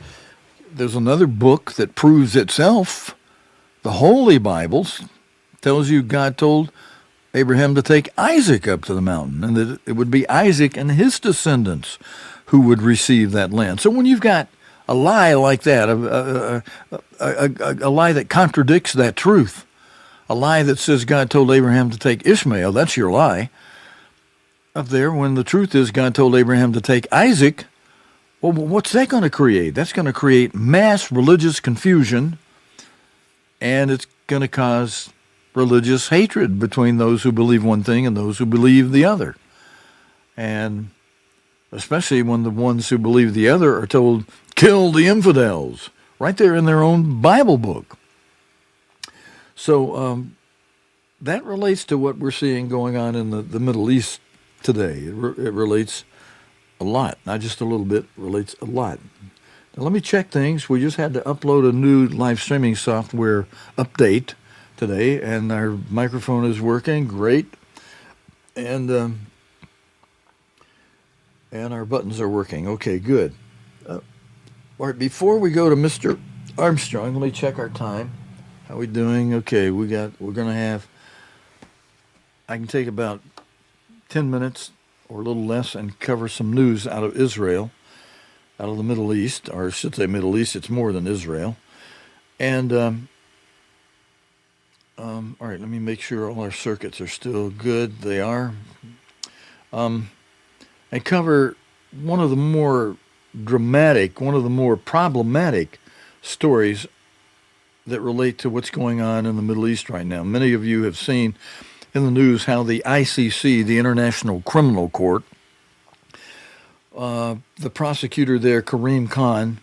there's another book that proves itself. The Holy Bibles tells you God told Abraham to take Isaac up to the mountain, and that it would be Isaac and his descendants who would receive that land. So when you've got a lie like that, a lie that contradicts that truth, a lie that says God told Abraham to take Ishmael, that's your lie. Up there, when the truth is God told Abraham to take Isaac, well, what's that going to create? That's going to create mass religious confusion, and it's going to cause religious hatred between those who believe one thing and those who believe the other. And especially when the ones who believe the other are told, kill the infidels, right there in their own Bible book. So that relates to what we're seeing going on in the Middle East today. It relates a lot, not just a little bit, relates a lot. Now, let me check things. We just had to upload a new live streaming software update today, and our microphone is working great, and our buttons are working. Okay, good. All right, before we go to Mr. Armstrong, let me check our time. How we doing? Okay, I can take about 10 minutes or a little less and cover some news out of Israel, out of the Middle East, or I should say Middle East, it's more than Israel. And, all right, let me make sure all our circuits are still good. They are. And cover one of the more dramatic, one of the more problematic stories that relate to what's going on in the Middle East right now. Many of you have seen in the news how the ICC, the International Criminal Court, the prosecutor there, Karim Khan,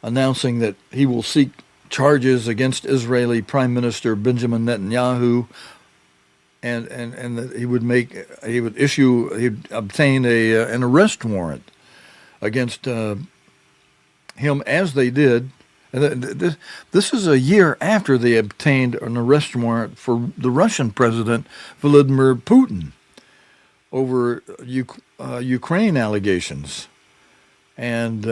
announcing that he will seek charges against Israeli Prime Minister Benjamin Netanyahu, and that he'd obtain an arrest warrant against him, as they did. And this is a year after they obtained an arrest warrant for the Russian President Vladimir Putin over Ukraine allegations. And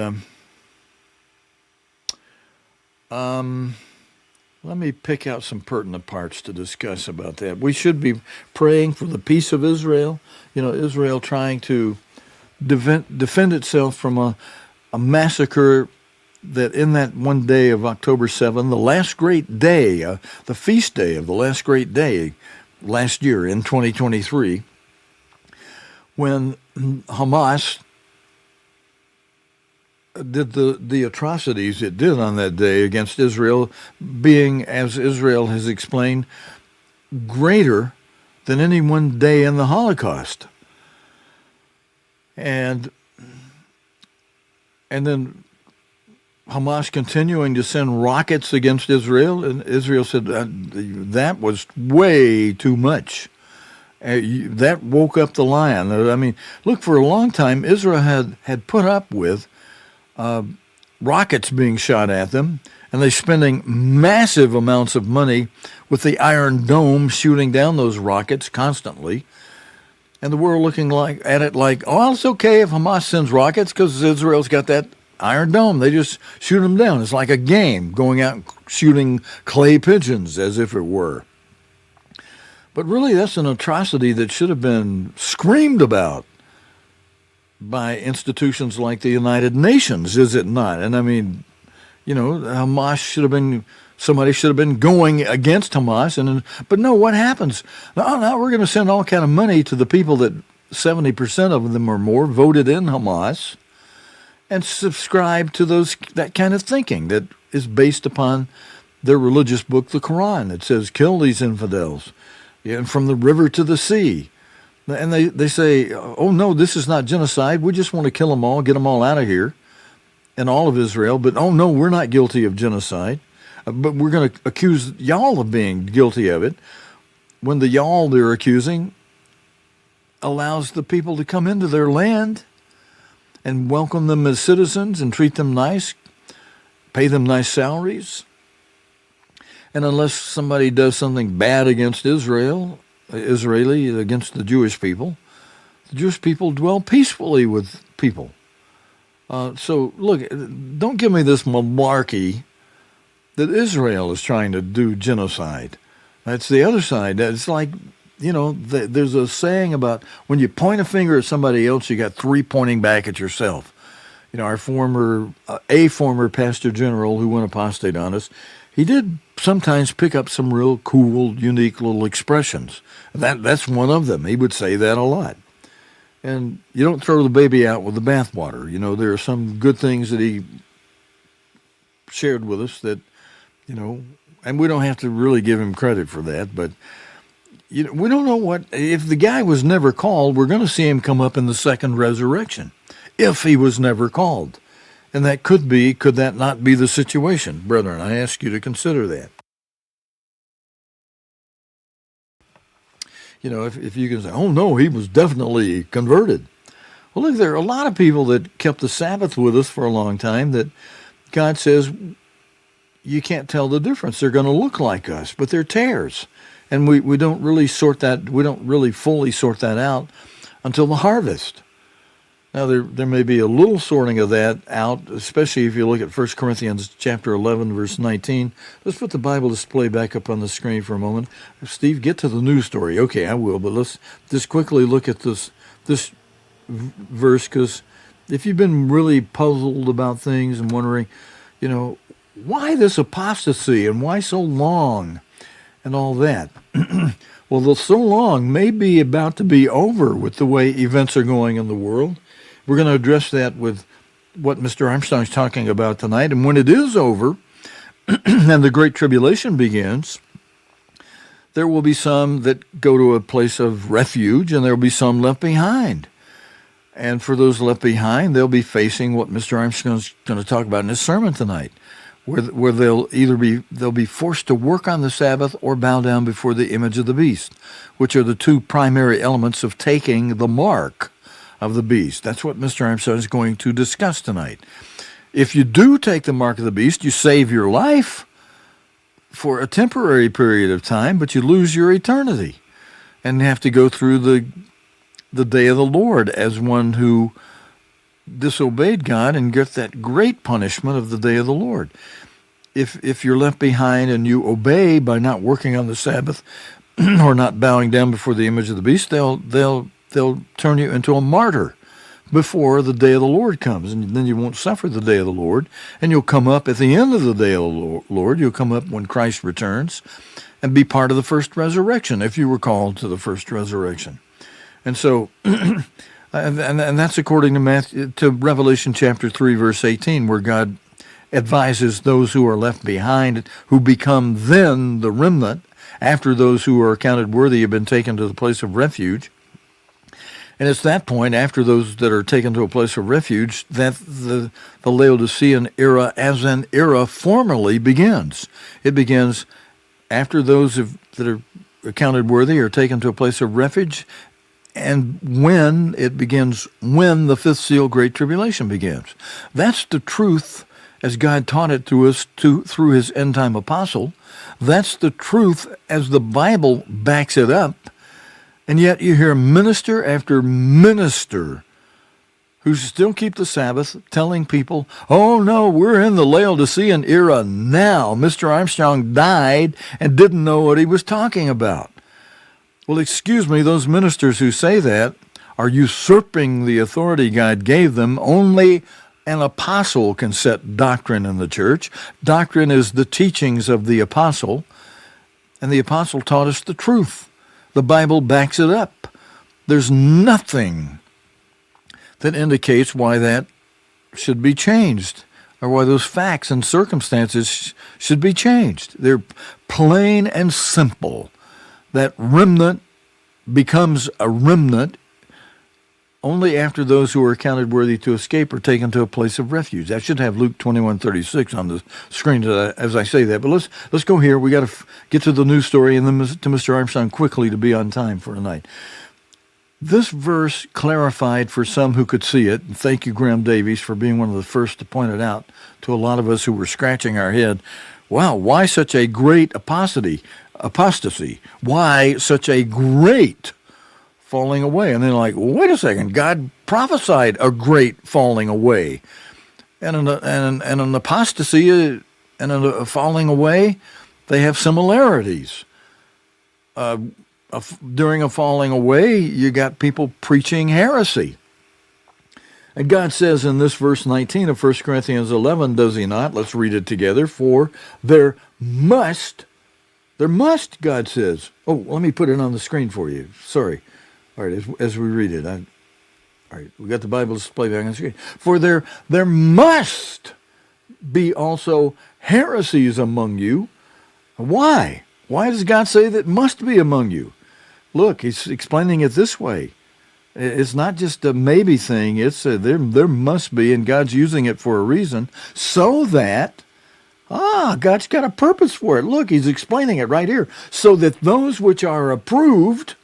let me pick out some pertinent parts to discuss about that. We should be praying for the peace of Israel. Israel trying to defend itself from a massacre that in that one day of October 7, the last great day, the feast day of the last great day last year in 2023, when Hamas did the atrocities it did on that day against Israel, being, as Israel has explained, greater than any one day in the Holocaust. And then Hamas continuing to send rockets against Israel, and Israel said that was way too much. That woke up the lion. I mean, look, for a long time, Israel had put up with rockets being shot at them, and they're spending massive amounts of money with the Iron Dome shooting down those rockets constantly. And the world looking at it like, oh, it's okay if Hamas sends rockets because Israel's got that Iron Dome. They just shoot them down. It's like a game, going out and shooting clay pigeons as if it were. But really, that's an atrocity that should have been screamed about by institutions like the United Nations, is it not? And I mean, Hamas somebody should have been going against Hamas. But no, what happens? Now we're going to send all kind of money to the people that 70% of them or more voted in Hamas. and subscribe to that kind of thinking that is based upon their religious book, the Quran. It says, kill these infidels, and from the river to the sea. And they say, oh, no, this is not genocide. We just want to kill them all, get them all out of here, and all of Israel. But, oh, no, we're not guilty of genocide. But we're going to accuse y'all of being guilty of it, when the y'all they're accusing allows the people to come into their land and welcome them as citizens and treat them nice, pay them nice salaries. And unless somebody does something bad against Israeli, against the Jewish people dwell peacefully with people. So, look, don't give me this malarkey that Israel is trying to do genocide. That's the other side. It's like, there's a saying about when you point a finger at somebody else, you got three pointing back at yourself. Our former pastor general who went apostate on us, he did sometimes pick up some real cool, unique little expressions. That's one of them. He would say that a lot. And you don't throw the baby out with the bathwater. There are some good things that he shared with us that, and we don't have to really give him credit for that, but we don't know if the guy was never called, we're going to see him come up in the second resurrection, if he was never called. And that could that not be the situation? Brethren, I ask you to consider that. If you can say, oh no, he was definitely converted. Well, look, there are a lot of people that kept the Sabbath with us for a long time that God says, you can't tell the difference. They're going to look like us, but they're tares. And we don't really fully sort that out until the harvest. Now, there may be a little sorting of that out, especially if you look at 1 Corinthians chapter 11, verse 19. Let's put the Bible display back up on the screen for a moment. Steve, get to the news story. Okay, I will, but let's just quickly look at this verse, because if you've been really puzzled about things and wondering, why this apostasy and why so long and all that, well, the so long may be about to be over with the way events are going in the world. We're going to address that with what Mr. Armstrong's talking about tonight. And when it is over and the Great Tribulation begins, there will be some that go to a place of refuge, and there will be some left behind. And for those left behind, they'll be facing what Mr. Armstrong's going to talk about in his sermon tonight, where they'll be forced to work on the Sabbath or bow down before the image of the beast, which are the two primary elements of taking the mark of the beast. That's what Mr. Armstrong is going to discuss tonight. If you do take the mark of the beast, you save your life for a temporary period of time, but you lose your eternity and have to go through the day of the Lord as one who disobeyed God and get that great punishment of the day of the Lord. If you're left behind and you obey by not working on the Sabbath or not bowing down before the image of the beast, they'll turn you into a martyr before the day of the Lord comes, and then you won't suffer the day of the Lord, and you'll come up at the end of the day of the Lord. You'll come up when Christ returns and be part of the first resurrection, if you were called to the first resurrection. And so, and that's according to Revelation chapter 3, verse 18, where God advises those who are left behind, who become then the remnant, after those who are counted worthy have been taken to the place of refuge. And it's that point, after those that are taken to a place of refuge, that the Laodicean era as an era formally begins. It begins after those that are accounted worthy are taken to a place of refuge, and when the fifth seal, Great Tribulation, begins. That's the truth as God taught it to us through his end-time apostle. That's the truth as the Bible backs it up. And yet you hear minister after minister who still keep the Sabbath telling people, oh no, we're in the Laodicean era now. Mr. Armstrong died and didn't know what he was talking about. Well, excuse me, those ministers who say that are usurping the authority God gave them. Only an apostle can set doctrine in the church. Doctrine is the teachings of the apostle, and the apostle taught us the truth. The Bible backs it up. There's nothing that indicates why that should be changed, or why those facts and circumstances should be changed. They're plain and simple. That remnant becomes a remnant only after those who are counted worthy to escape are taken to a place of refuge. I should have Luke 21:36 on the screen as I say that. But let's go here. We got to get to the news story and then to Mr. Armstrong quickly to be on time for tonight. This verse clarified for some who could see it, and thank you, Graham Davies, for being one of the first to point it out to a lot of us who were scratching our head. Wow, why such a great apostasy? Why such a great falling away? And then like, well, wait a second, God prophesied a great falling away. And an apostasy and a falling away, they have similarities. During a falling away, you got people preaching heresy. And God says in this verse 19 of 1 Corinthians 11, does he not? Let's read it together. For there must, God says. Oh, let me put it on the screen for you. Sorry. All right, as we read it. All right, we got the Bible display back on the screen. For there must be also heresies among you. Why? Why does God say that must be among you? Look, he's explaining it this way. It's not just a maybe thing. It's there must be, and God's using it for a reason, so that, God's got a purpose for it. Look, he's explaining it right here. So that those which are approved,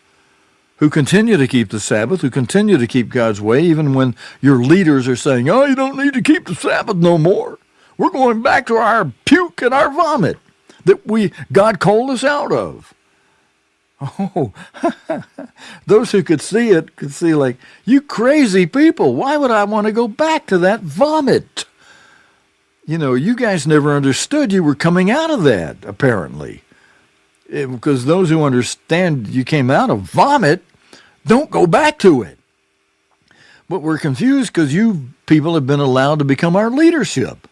who continue to keep the Sabbath, who continue to keep God's way, even when your leaders are saying, oh, you don't need to keep the Sabbath no more. We're going back to our puke and our vomit that God called us out of. Oh, those who could see it could see like, you crazy people, why would I want to go back to that vomit? You know, you guys never understood you were coming out of that, apparently. Because those who understand you came out of vomit don't go back to it. But we're confused because you people have been allowed to become our leadership.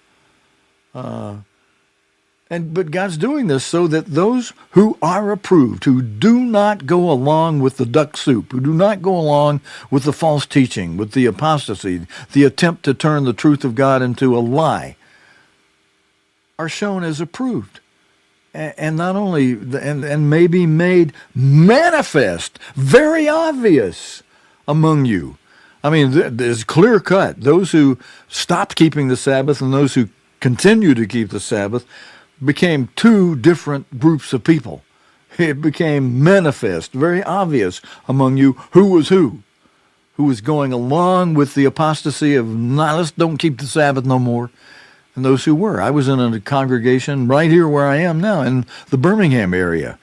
But God's doing this so that those who are approved, who do not go along with the duck soup, who do not go along with the false teaching, with the apostasy, the attempt to turn the truth of God into a lie, are shown as approved. And not only, and may be made manifest, very obvious among you. I mean, there's clear cut. Those who stopped keeping the Sabbath and those who continue to keep the Sabbath became two different groups of people. It became manifest, very obvious among you who was going along with the apostasy of, let's don't keep the Sabbath no more, and those who were. I was in a congregation right here where I am now in the Birmingham area.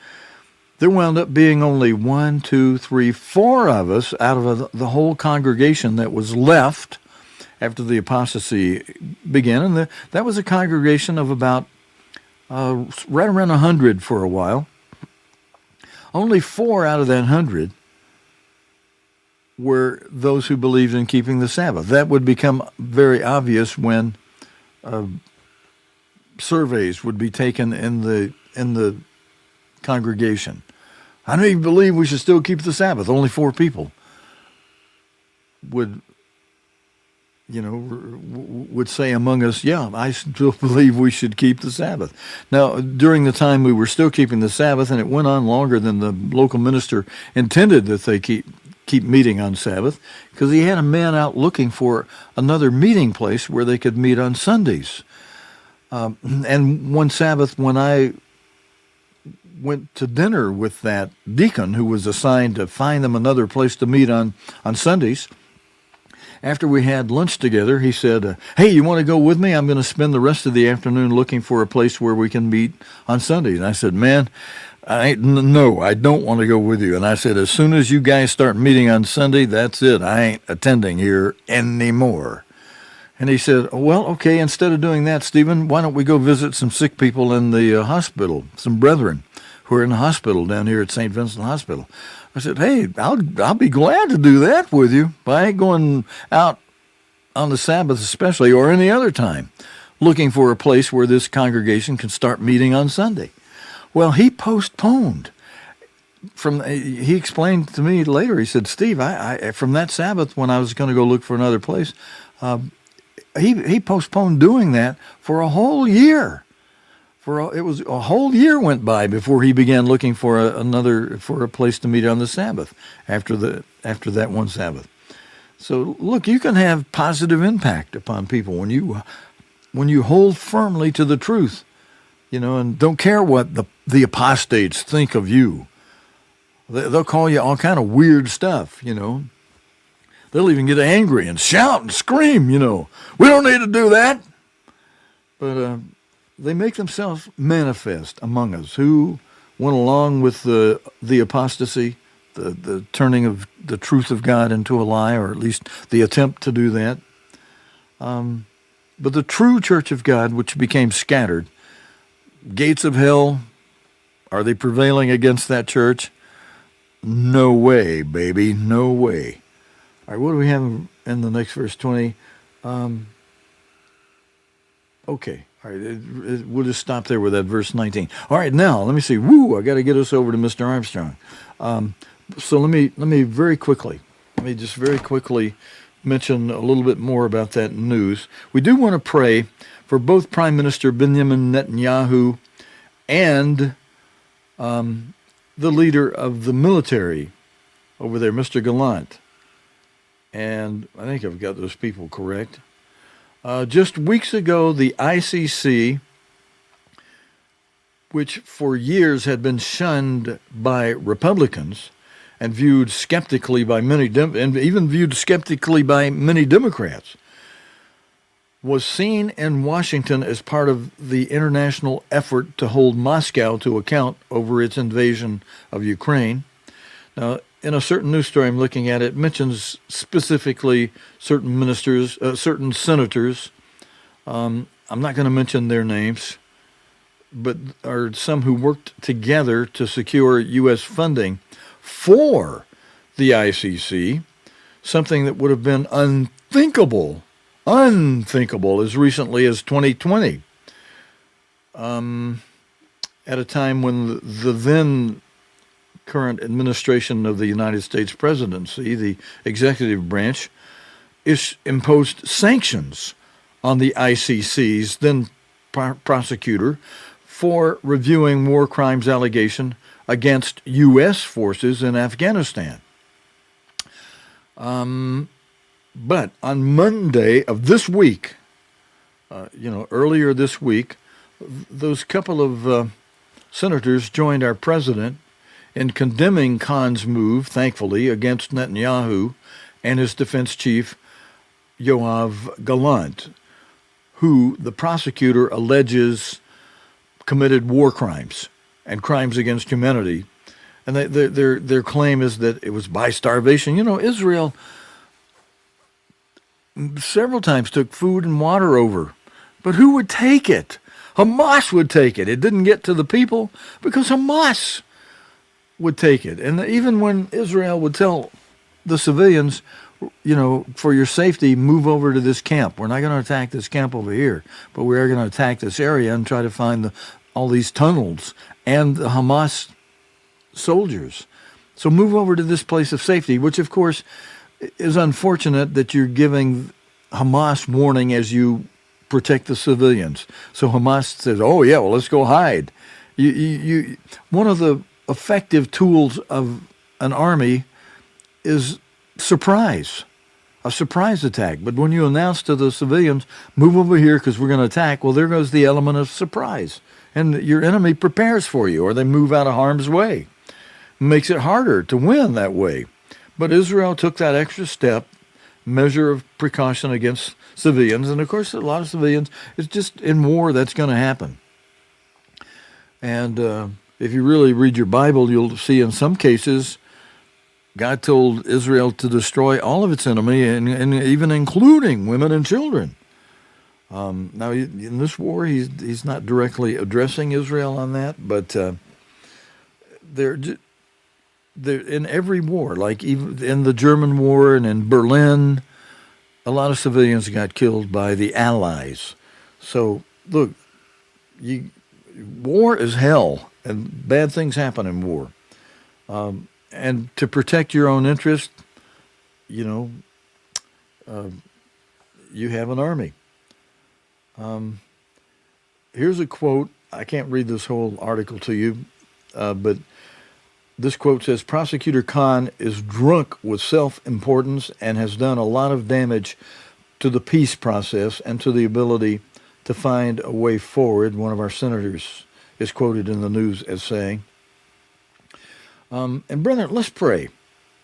There wound up being only 1, 2, 3, 4 of us out of the whole congregation that was left after the apostasy began. And that was a congregation of about right around 100 for a while. Only 4 out of that 100 were those who believed in keeping the Sabbath. That would become very obvious when surveys would be taken in the congregation. I don't even believe we should still keep the Sabbath. Only 4 people would say among us, yeah, I still believe we should keep the Sabbath. Now, during the time we were still keeping the Sabbath, and it went on longer than the local minister intended that they keep meeting on Sabbath, because he had a man out looking for another meeting place where they could meet on Sundays. And one Sabbath, when I went to dinner with that deacon who was assigned to find them another place to meet on Sundays, after we had lunch together, he said, hey, you want to go with me? I'm going to spend the rest of the afternoon looking for a place where we can meet on Sundays. And I said, man, no, I don't want to go with you. And I said, as soon as you guys start meeting on Sunday, that's it. I ain't attending here anymore. And he said, well, okay, instead of doing that, Stephen, why don't we go visit some sick people in the hospital, some brethren who are in the hospital down here at St. Vincent Hospital. I said, hey, I'll be glad to do that with you, but I ain't going out on the Sabbath especially or any other time looking for a place where this congregation can start meeting on Sunday. Well, he postponed. He explained to me later, he said, Steve, I from that Sabbath when I was going to go look for another place, he postponed doing that for a whole year. It was a whole year went by before he began looking for a place to meet on the Sabbath after that one Sabbath. So look, you can have positive impact upon people when you hold firmly to the truth, and don't care what the apostates think of you. They'll call you all kind of weird stuff, They'll even get angry and shout and scream, We don't need to do that. But they make themselves manifest among us who went along with the apostasy, the turning of the truth of God into a lie, or at least the attempt to do that. But the true church of God, which became scattered, gates of hell, are they prevailing against that church? No way, baby, no way. All right, what do we have in the next verse, 20? Okay. All right, we'll just stop there with that verse 19. All right, now let me see. I got to get us over to Mr. Armstrong. So let me very quickly mention a little bit more about that news. We do want to pray for both Prime Minister Benjamin Netanyahu and the leader of the military over there, Mr. Gallant. And I think I've got those people correct. Just weeks ago, the ICC, which for years had been shunned by Republicans and viewed skeptically by many, Democrats, was seen in Washington as part of the international effort to hold Moscow to account over its invasion of Ukraine. Now, in a certain news story I'm looking at, it mentions specifically certain ministers, certain senators. I'm not going to mention their names, but are some who worked together to secure U.S. funding for the ICC, something that would have been unthinkable as recently as 2020, at a time when the then current administration of the United States presidency, the executive branch, imposed sanctions on the ICC's then prosecutor for reviewing war crimes allegation against U.S. forces in Afghanistan. But on Monday of this week, earlier this week, those couple of senators joined our president in condemning Khan's move, thankfully, against Netanyahu and his defense chief, Yoav Gallant, who the prosecutor alleges committed war crimes and crimes against humanity. And their claim is that it was by starvation. Israel several times took food and water over. But who would take it? Hamas would take it. It didn't get to the people because Hamas would take it. And even when Israel would tell the civilians, for your safety, move over to this camp. We're not going to attack this camp over here, but we are going to attack this area and try to find all these tunnels and the Hamas soldiers. So move over to this place of safety, which of course is unfortunate that you're giving Hamas warning as you protect the civilians. So Hamas says, "Oh yeah, well let's go hide." One of the effective tools of an army is a surprise attack. But when you announce to the civilians, "Move over here because we're going to attack," well, there goes the element of surprise, and your enemy prepares for you, or they move out of harm's way. It makes it harder to win that way. But Israel took that extra step, measure of precaution against civilians. And of course, a lot of civilians, it's just in war that's going to happen. And if you really read your Bible, you'll see in some cases, God told Israel to destroy all of its enemy, and even including women and children. Now, in this war, he's not directly addressing Israel on that, but they're in every war, like even in the German war and in Berlin, a lot of civilians got killed by the Allies. So, look, war is hell, and bad things happen in war. And to protect your own interest, you have an army. Here's a quote. I can't read this whole article to you, but this quote says, Prosecutor Khan is drunk with self-importance and has done a lot of damage to the peace process and to the ability to find a way forward, one of our senators is quoted in the news as saying. And brethren, let's pray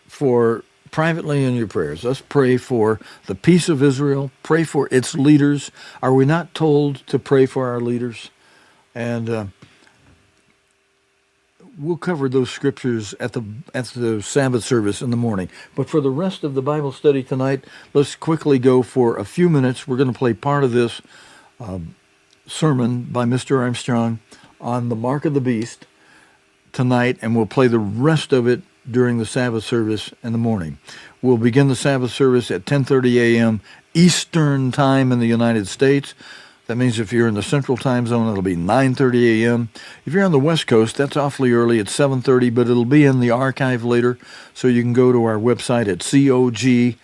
for, privately in your prayers, let's pray for the peace of Israel, pray for its leaders. Are we not told to pray for our leaders? And we'll cover those scriptures at the Sabbath service in the morning. But for the rest of the Bible study tonight, let's quickly go for a few minutes. We're going to play part of this sermon by Mr. Armstrong on the mark of the beast tonight, and we'll play the rest of it during the Sabbath service in the morning. We'll begin the Sabbath service at 10:30 a.m. Eastern Time in the United States. That means if you're in the Central Time Zone, it'll be 9:30 a.m. If you're on the West Coast, that's awfully early at 7:30, but it'll be in the archive later, so you can go to our website at cogtv.org.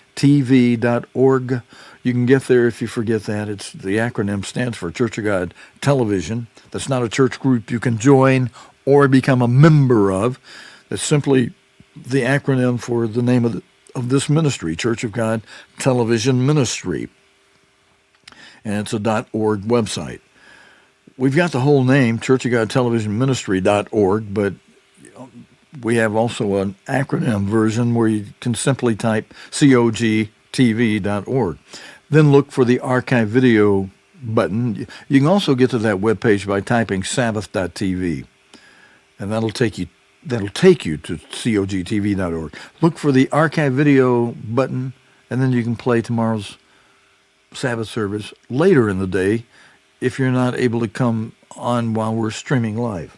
You can get there if you forget that. It's the acronym stands for Church of God Television. That's not a church group you can join or become a member of. That's simply the acronym for the name of this ministry, Church of God Television Ministry. And it's a .org website. We've got the whole name, Church of God Television Ministry.org, but we have also an acronym version where you can simply type cogtv.org. Then look for the archive video button. You can also get to that webpage by typing sabbath.tv, and that'll take you to cogtv.org. Look for the archive video button, and then you can play tomorrow's Sabbath service later in the day if you're not able to come on while we're streaming live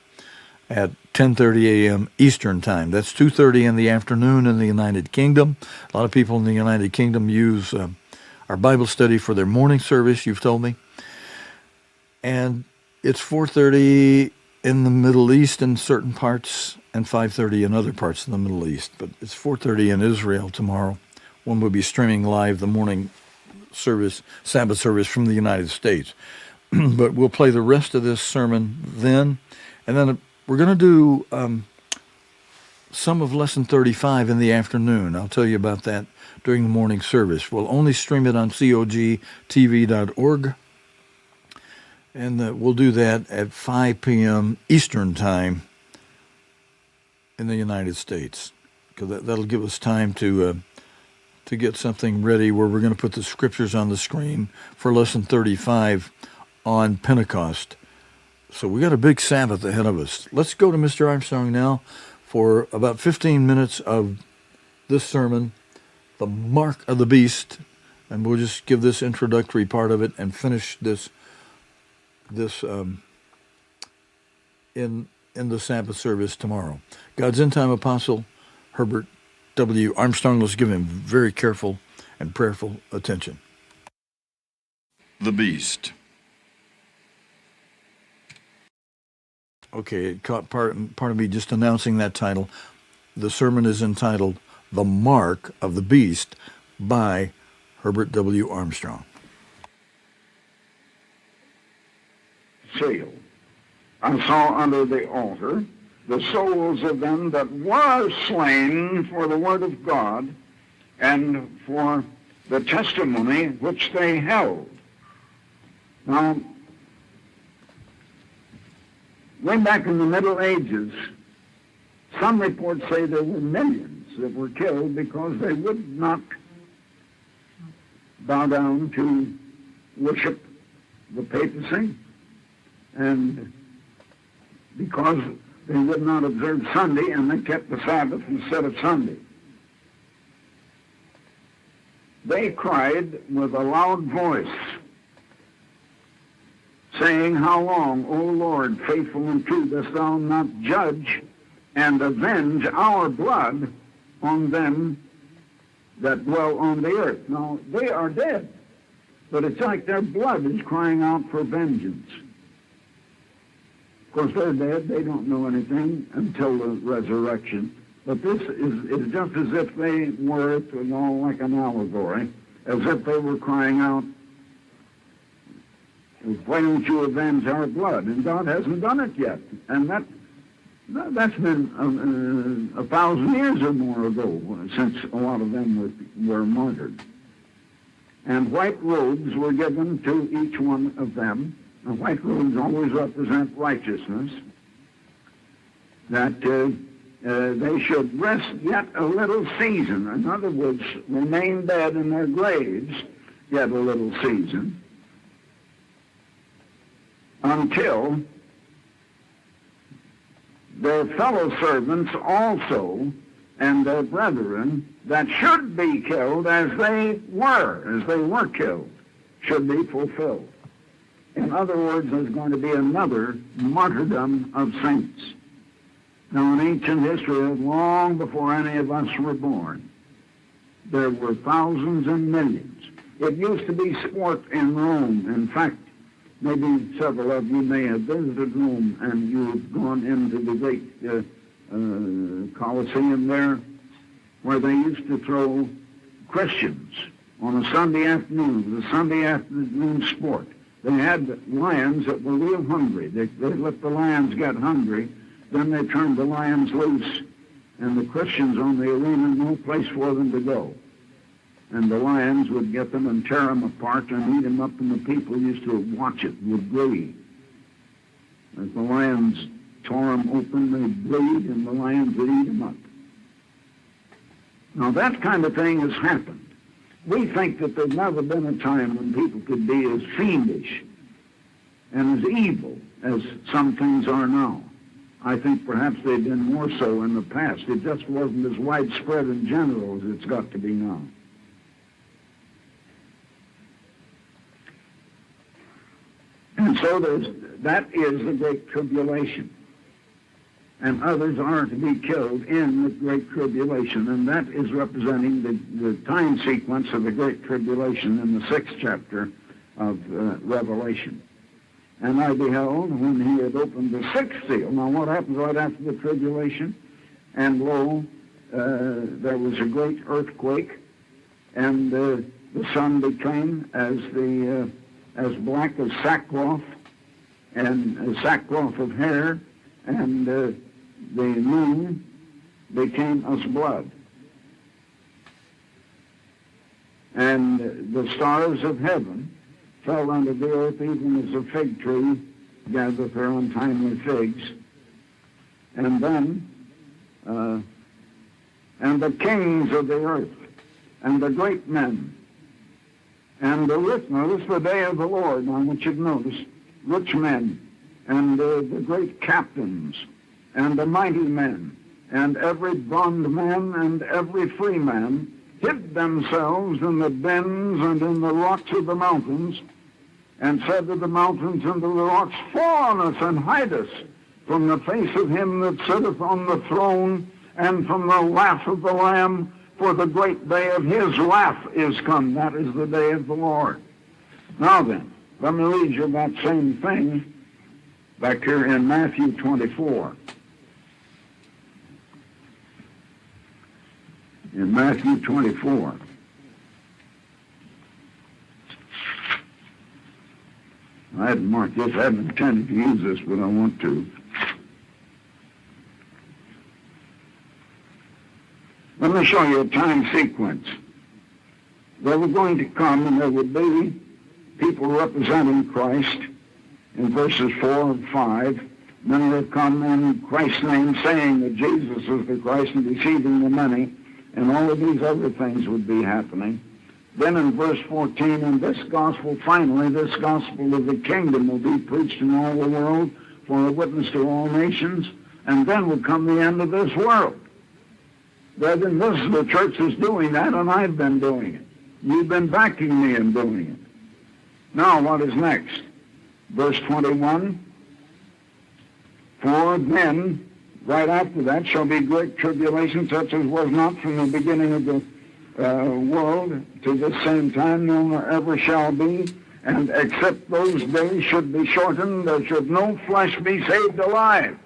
at 10:30 a.m. Eastern Time. That's 2:30 in the afternoon in the United Kingdom. A lot of people in the United Kingdom use our Bible study for their morning service, you've told me. And it's 4:30 in the Middle East in certain parts and 5:30 in other parts of the Middle East. But it's 4:30 in Israel tomorrow when we'll be streaming live the morning service, Sabbath service from the United States. But we'll play the rest of this sermon then. And then we're going to do some of Lesson 35 in the afternoon. I'll tell you about that during the morning service. We'll only stream it on cogtv.org. And we'll do that at 5 p.m. Eastern Time in the United States. Because that'll give us time to get something ready where we're going to put the scriptures on the screen for Lesson 35 on Pentecost. So we got a big Sabbath ahead of us. Let's go to Mr. Armstrong now for about 15 minutes of this sermon, The Mark of the Beast, and we'll just give this introductory part of it and finish this in the Sabbath service tomorrow. God's end-time apostle, Herbert W. Armstrong. Let's give him very careful and prayerful attention. The Beast. Okay, it caught part of me just announcing that title. The sermon is entitled The Mark of the Beast by Herbert W. Armstrong. Seal. I saw under the altar the souls of them that were slain for the word of God and for the testimony which they held. Now, way back in the Middle Ages, some reports say there were millions that were killed because they would not bow down to worship the papacy, and because they would not observe Sunday, and they kept the Sabbath instead of Sunday. They cried with a loud voice, saying, How long, O Lord, faithful and true, dost thou not judge and avenge our blood on them that dwell on the earth? Now, they are dead, but it's like their blood is crying out for vengeance. Of course, they're dead. They don't know anything until the resurrection. But this is just as if they were, like an allegory, as if they were crying out, why don't you avenge our blood? And God hasn't done it yet. And that's been 1,000 years or more ago, since a lot of them were martyred. And white robes were given to each one of them. And white robes always represent righteousness, that they should rest yet a little season. In other words, remain dead in their graves yet a little season, until their fellow servants also and their brethren that should be killed as they were killed, should be fulfilled. In other words, there's going to be another martyrdom of saints. Now, in ancient history, long before any of us were born, there were thousands and millions. It used to be sport in Rome. In fact, maybe several of you may have visited Rome, and you've gone into the great Colosseum there, where they used to throw Christians on a Sunday afternoon, the Sunday afternoon sport. They had lions that were real hungry. They let the lions get hungry, then they turned the lions loose, and the Christians on the arena, no place for them to go. And the lions would get them and tear them apart and eat them up, and the people used to watch it with glee. As the lions tore them open, they'd bleed, and the lions would eat them up. Now, that kind of thing has happened. We think that there's never been a time when people could be as fiendish and as evil as some things are now. I think perhaps they've been more so in the past. It just wasn't as widespread in general as it's got to be now. And so that is the Great Tribulation. And others are to be killed in the Great Tribulation. And that is representing the time sequence of the Great Tribulation in the 6th chapter of Revelation. And I beheld, when he had opened the 6th seal. Now, what happens right after the tribulation? And lo, there was a great earthquake, and the sun became as black as sackcloth, and sackcloth of hair, and the moon became as blood. And the stars of heaven fell unto the earth, even as a fig tree gathereth her untimely figs. And then, and the kings of the earth, and the great men, and the rich, now this is the day of the Lord, now I want you to notice, rich men, and the great captains, and the mighty men, and every bondman and every free man, hid themselves in the dens and in the rocks of the mountains, and said to the mountains and to the rocks, fall on us and hide us from the face of him that sitteth on the throne, and from the wrath of the Lamb, for the great day of his wrath is come. That is the day of the Lord. Now then, let me read you that same thing back here in Matthew 24. In Matthew 24. I hadn't marked this. I hadn't intended to use this, but I want to. Let me show you a time sequence. They were going to come, and there would be people representing Christ in verses 4 and 5. Many would come in Christ's name, saying that Jesus is the Christ and receiving the money, and all of these other things would be happening. Then in verse 14, and this gospel, finally, this gospel of the kingdom will be preached in all the world for a witness to all nations, and then will come the end of this world. Brethren, this is the church that's doing that, and I've been doing it. You've been backing me in doing it. Now, what is next? Verse 21, for then, right after that, shall be great tribulation, such as was not from the beginning of the world to this same time, nor ever shall be, and except those days should be shortened, there should no flesh be saved alive.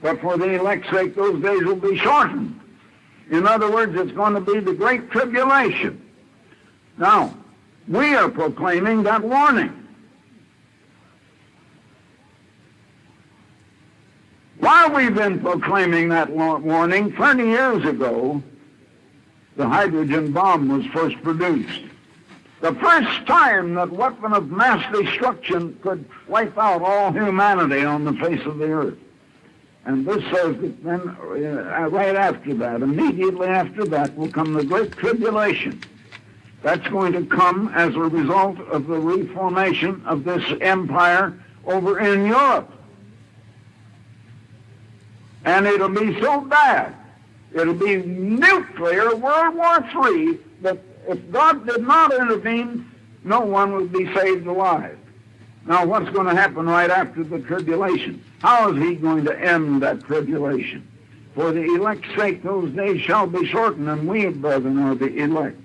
But for the elect's sake, those days will be shortened. In other words, it's going to be the great tribulation. Now, we are proclaiming that warning. While we've been proclaiming that warning, 30 years ago, the hydrogen bomb was first produced. The first time that weapon of mass destruction could wipe out all humanity on the face of the earth. And this says that then, right after that, immediately after that, will come the Great Tribulation. That's going to come as a result of the reformation of this empire over in Europe. And it'll be so bad, it'll be nuclear World War III, that if God did not intervene, no one would be saved alive. Now, what's going to happen right after the tribulation? How is he going to end that tribulation? For the elect's sake, those days shall be shortened, and we, brethren, are the elect.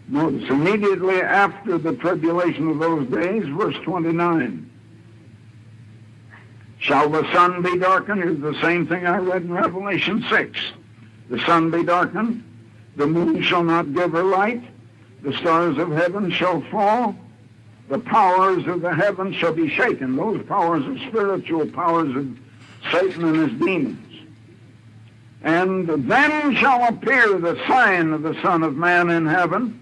Notice, immediately after the tribulation of those days, verse 29. Shall the sun be darkened? Is the same thing I read in Revelation 6. The sun be darkened, the moon shall not give her light, the stars of heaven shall fall, the powers of the heavens shall be shaken. Those powers are spiritual powers of Satan and his demons. And then shall appear the sign of the Son of Man in heaven.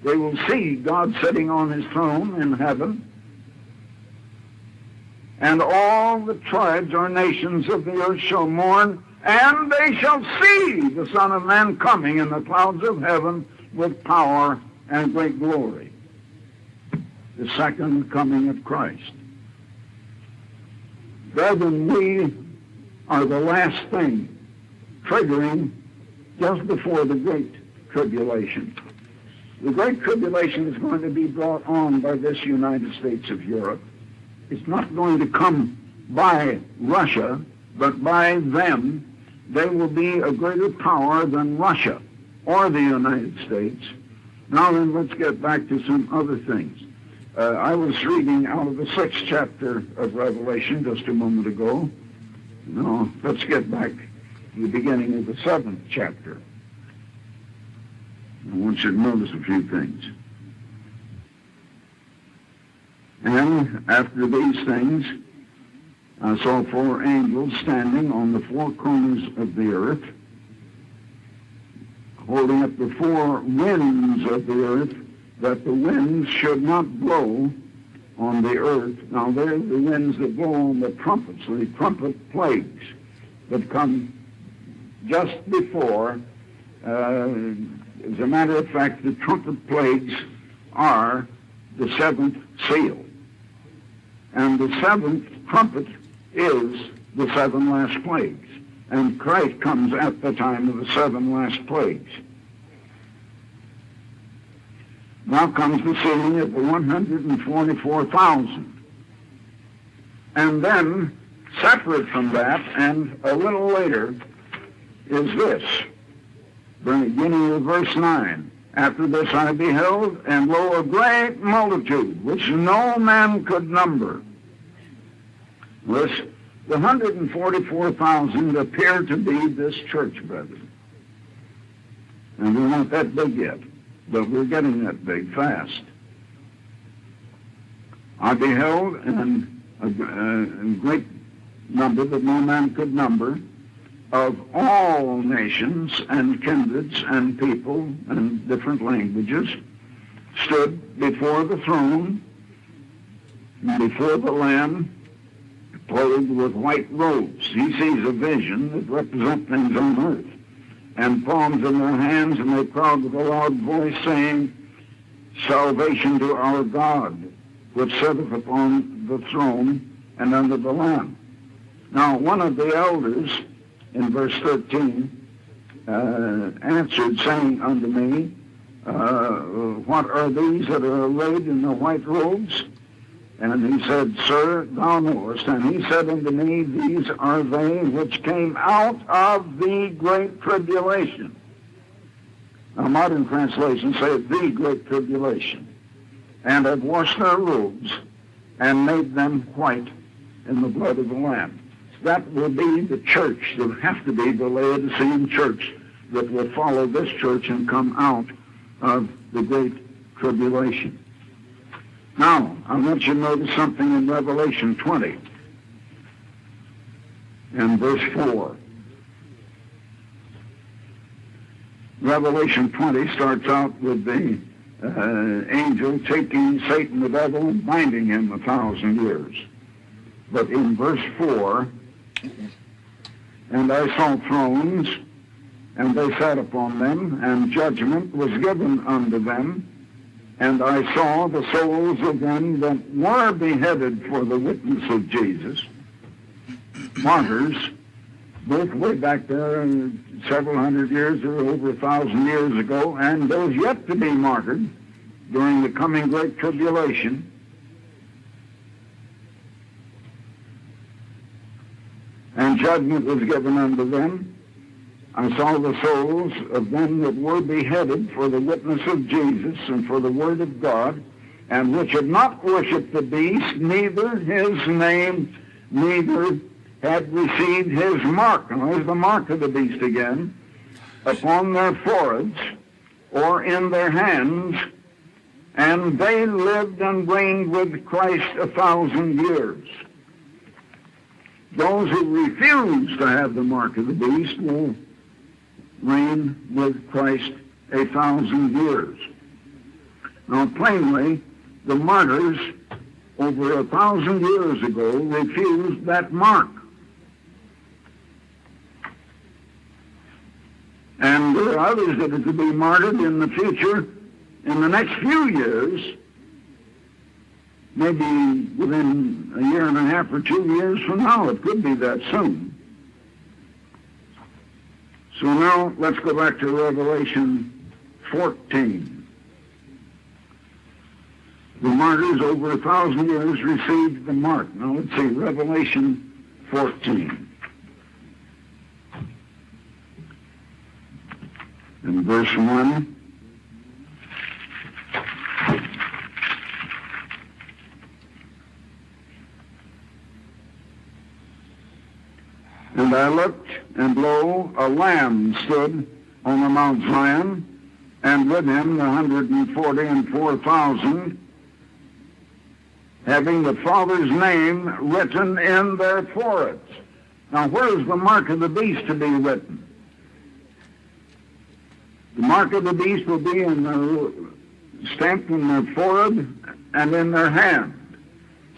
They will see God sitting on his throne in heaven. And all the tribes or nations of the earth shall mourn, and they shall see the Son of Man coming in the clouds of heaven with power and great glory. The second coming of Christ. Brethren, we are the last thing triggering just before the Great Tribulation. The Great Tribulation is going to be brought on by this United States of Europe. It's not going to come by Russia, but by them. They will be a greater power than Russia or the United States. Now then, let's get back to some other things. I was reading out of the 6th chapter of Revelation just a moment ago. No, let's get back to the beginning of the 7th chapter. I want you to notice a few things. And after these things, I saw 4 angels standing on the 4 corners of the earth, holding up the 4 winds of the earth, that the winds should not blow on the earth. Now, they're the winds that blow on the trumpets, the trumpet plagues that come just before. As a matter of fact, the trumpet plagues are the 7th seal. And the 7th trumpet is the 7 last plagues. And Christ comes at the time of the 7 last plagues. Now comes the sealing of the 144,000. And then, separate from that, and a little later, is this, beginning of verse 9. After this I beheld, and lo, a great multitude, which no man could number. The 144,000 appear to be this church, brethren. And we're not that big yet, but we're getting that big fast. I beheld, and a great number that no man could number, of all nations and kindreds and people and different languages, stood before the throne, before the Lamb, clothed with white robes. He sees a vision that represents things on earth, and palms in their hands, and they cried with a loud voice, saying, Salvation to our God, which sitteth upon the throne and under the Lamb. Now, one of the elders, in verse 13, answered, saying unto me, What are these that are arrayed in the white robes? And he said, Sir, thou knowest. And he said unto me, These are they which came out of the great tribulation. Now, modern translations say the great tribulation. And have washed their robes and made them white in the blood of the Lamb. That will be the church. There will have to be the Laodicean church that will follow this church and come out of the Great Tribulation. Now, I want you to notice something in Revelation 20 and verse 4. Revelation 20 starts out with the angel taking Satan the devil and binding him 1,000 years. But in verse 4, and I saw thrones, and they sat upon them, and judgment was given unto them. And I saw the souls of them that were beheaded for the witness of Jesus, martyrs, both way back there several hundred years or over 1,000 years ago, and those yet to be martyred during the coming Great Tribulation. And judgment was given unto them. I saw the souls of them that were beheaded for the witness of Jesus and for the word of God, and which had not worshipped the beast, neither his name, neither had received his mark. Now there's the mark of the beast again, upon their foreheads or in their hands, and they lived and reigned with Christ 1,000 years. Those who refuse to have the mark of the beast will reign with Christ 1,000 years. Now, plainly, the martyrs over 1,000 years ago refused that mark. And there are others that are to be martyred in the future, in the next few years, maybe within a year and a half or 2 years from now. It could be that soon. So now let's go back to Revelation 14. The martyrs over 1,000 years received the mark. Now let's see, Revelation 14. In verse 1. And I looked, and lo, a Lamb stood on the Mount Zion, and with him the 144,000, having the Father's name written in their foreheads. Now, where is the mark of the beast to be written? The mark of the beast will be stamped in their forehead and in their hand,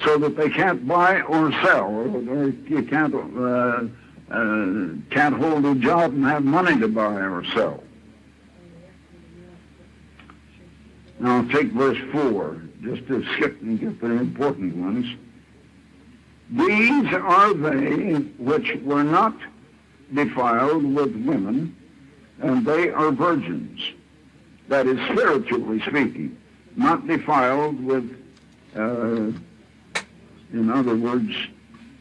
so that they can't buy or sell, or you can't hold a job and have money to buy or sell. Now take verse 4, just to skip and get the important ones. These are they which were not defiled with women, and they are virgins. That is, spiritually speaking, not defiled with, in other words,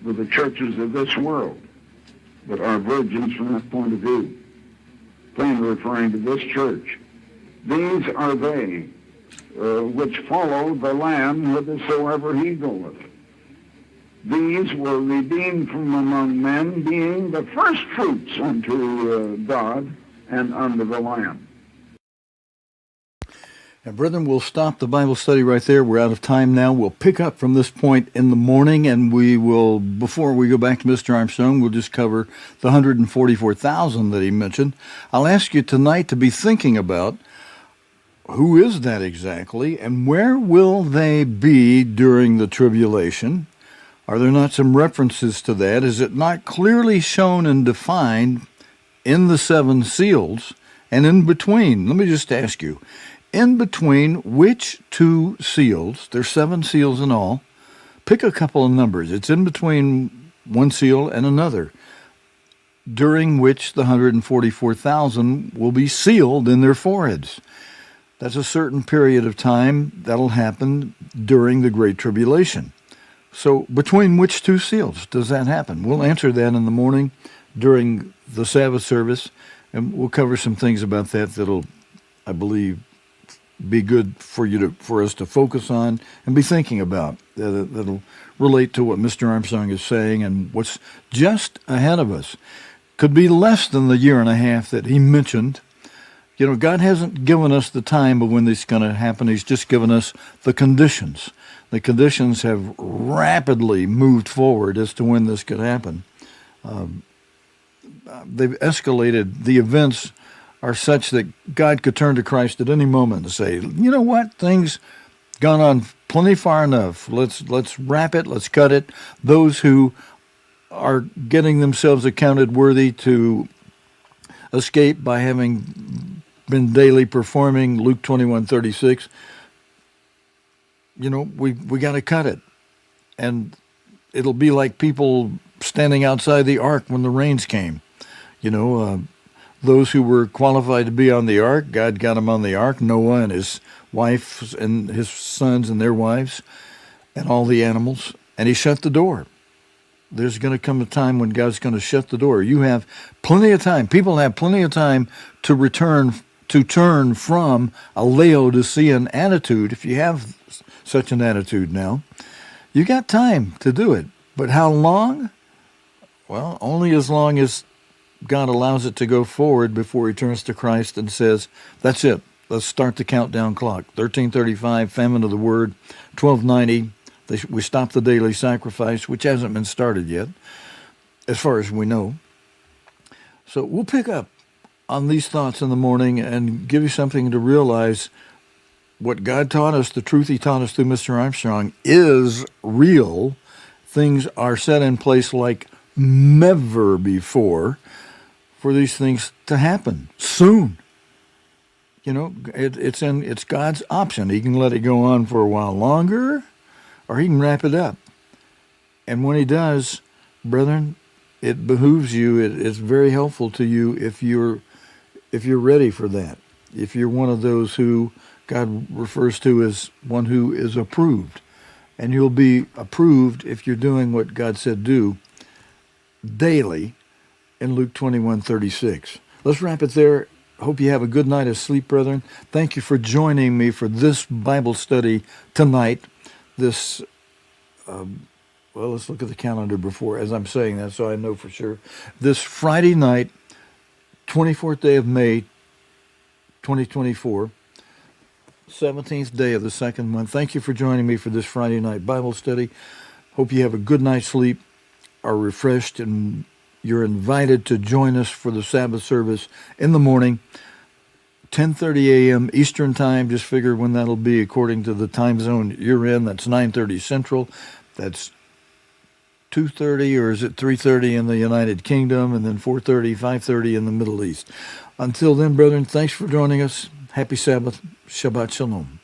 with the churches of this world, but are virgins from that point of view, plainly referring to this church. These are they which follow the Lamb whithersoever he goeth. These were redeemed from among men, being the first fruits unto God and unto the Lamb. And brethren, we'll stop the Bible study right there. We're out of time now. We'll pick up from this point in the morning, and we will, before we go back to Mr. Armstrong, we'll just cover the 144,000 that he mentioned. I'll ask you tonight to be thinking about who is that exactly, and where will they be during the tribulation? Are there not some references to that? Is it not clearly shown and defined in the 7 seals and in between? Let me just ask you, in between which 2 seals, there's 7 seals in all, pick a couple of numbers. It's in between one seal and another, during which the 144,000 will be sealed in their foreheads. That's a certain period of time that'll happen during the Great Tribulation. So between which 2 seals does that happen? We'll answer that in the morning during the Sabbath service, and we'll cover some things about that that'll, I believe, be good for us to focus on and be thinking about. That'll relate to what Mr. Armstrong is saying and what's just ahead of us. could be less than the year and a half that he mentioned. You know, God hasn't given us the time of when this is going to happen. He's just given us the conditions. The conditions have rapidly moved forward as to when this could happen. They've escalated. The events are such that God could turn to Christ at any moment and say, you know what, things gone on plenty far enough. Let's wrap it. Let's cut it. Those who are getting themselves accounted worthy to escape by having been daily performing, Luke 21:36, you know, we got to cut it. And it'll be like people standing outside the ark when the rains came. You know, those who were qualified to be on the ark, God got them on the ark, Noah and his wife and his sons and their wives and all the animals, and he shut the door. There's going to come a time when God's going to shut the door. You have plenty of time. People have plenty of time to turn from a Laodicean attitude, if you have such an attitude now. You got time to do it. But how long? Well, only as long as God allows it to go forward before he turns to Christ and says, that's it. Let's start the countdown clock. 1335, famine of the word. 1290, we stop the daily sacrifice, which hasn't been started yet, as far as we know. So we'll pick up on these thoughts in the morning and give you something to realize. What God taught us, the truth he taught us through Mr. Armstrong, is real. Things are set in place like never before for these things to happen soon. You know, it's God's option. He can let it go on for a while longer, or he can wrap it up. And when he does, brethren, it behooves you. It's very helpful to you if you're ready for that. If you're one of those who God refers to as one who is approved. And you'll be approved if you're doing what God said do daily in Luke 21:36. Let's wrap it there. Hope you have a good night of sleep, brethren. Thank you for joining me for this Bible study tonight. This, well, let's look at the calendar before, as I'm saying that so I know for sure. This Friday night, 24th day of May, 2024, 17th day of the second month. Thank you for joining me for this Friday night Bible study. Hope you have a good night's sleep, are refreshed, and you're invited to join us for the Sabbath service in the morning, 10:30 a.m. Eastern Time. Just figure when that'll be according to the time zone you're in. That's 9:30 Central. That's 2:30, or is it 3:30 in the United Kingdom, and then 4:30, 5:30 in the Middle East. Until then, brethren, thanks for joining us. Happy Sabbath. Shabbat Shalom.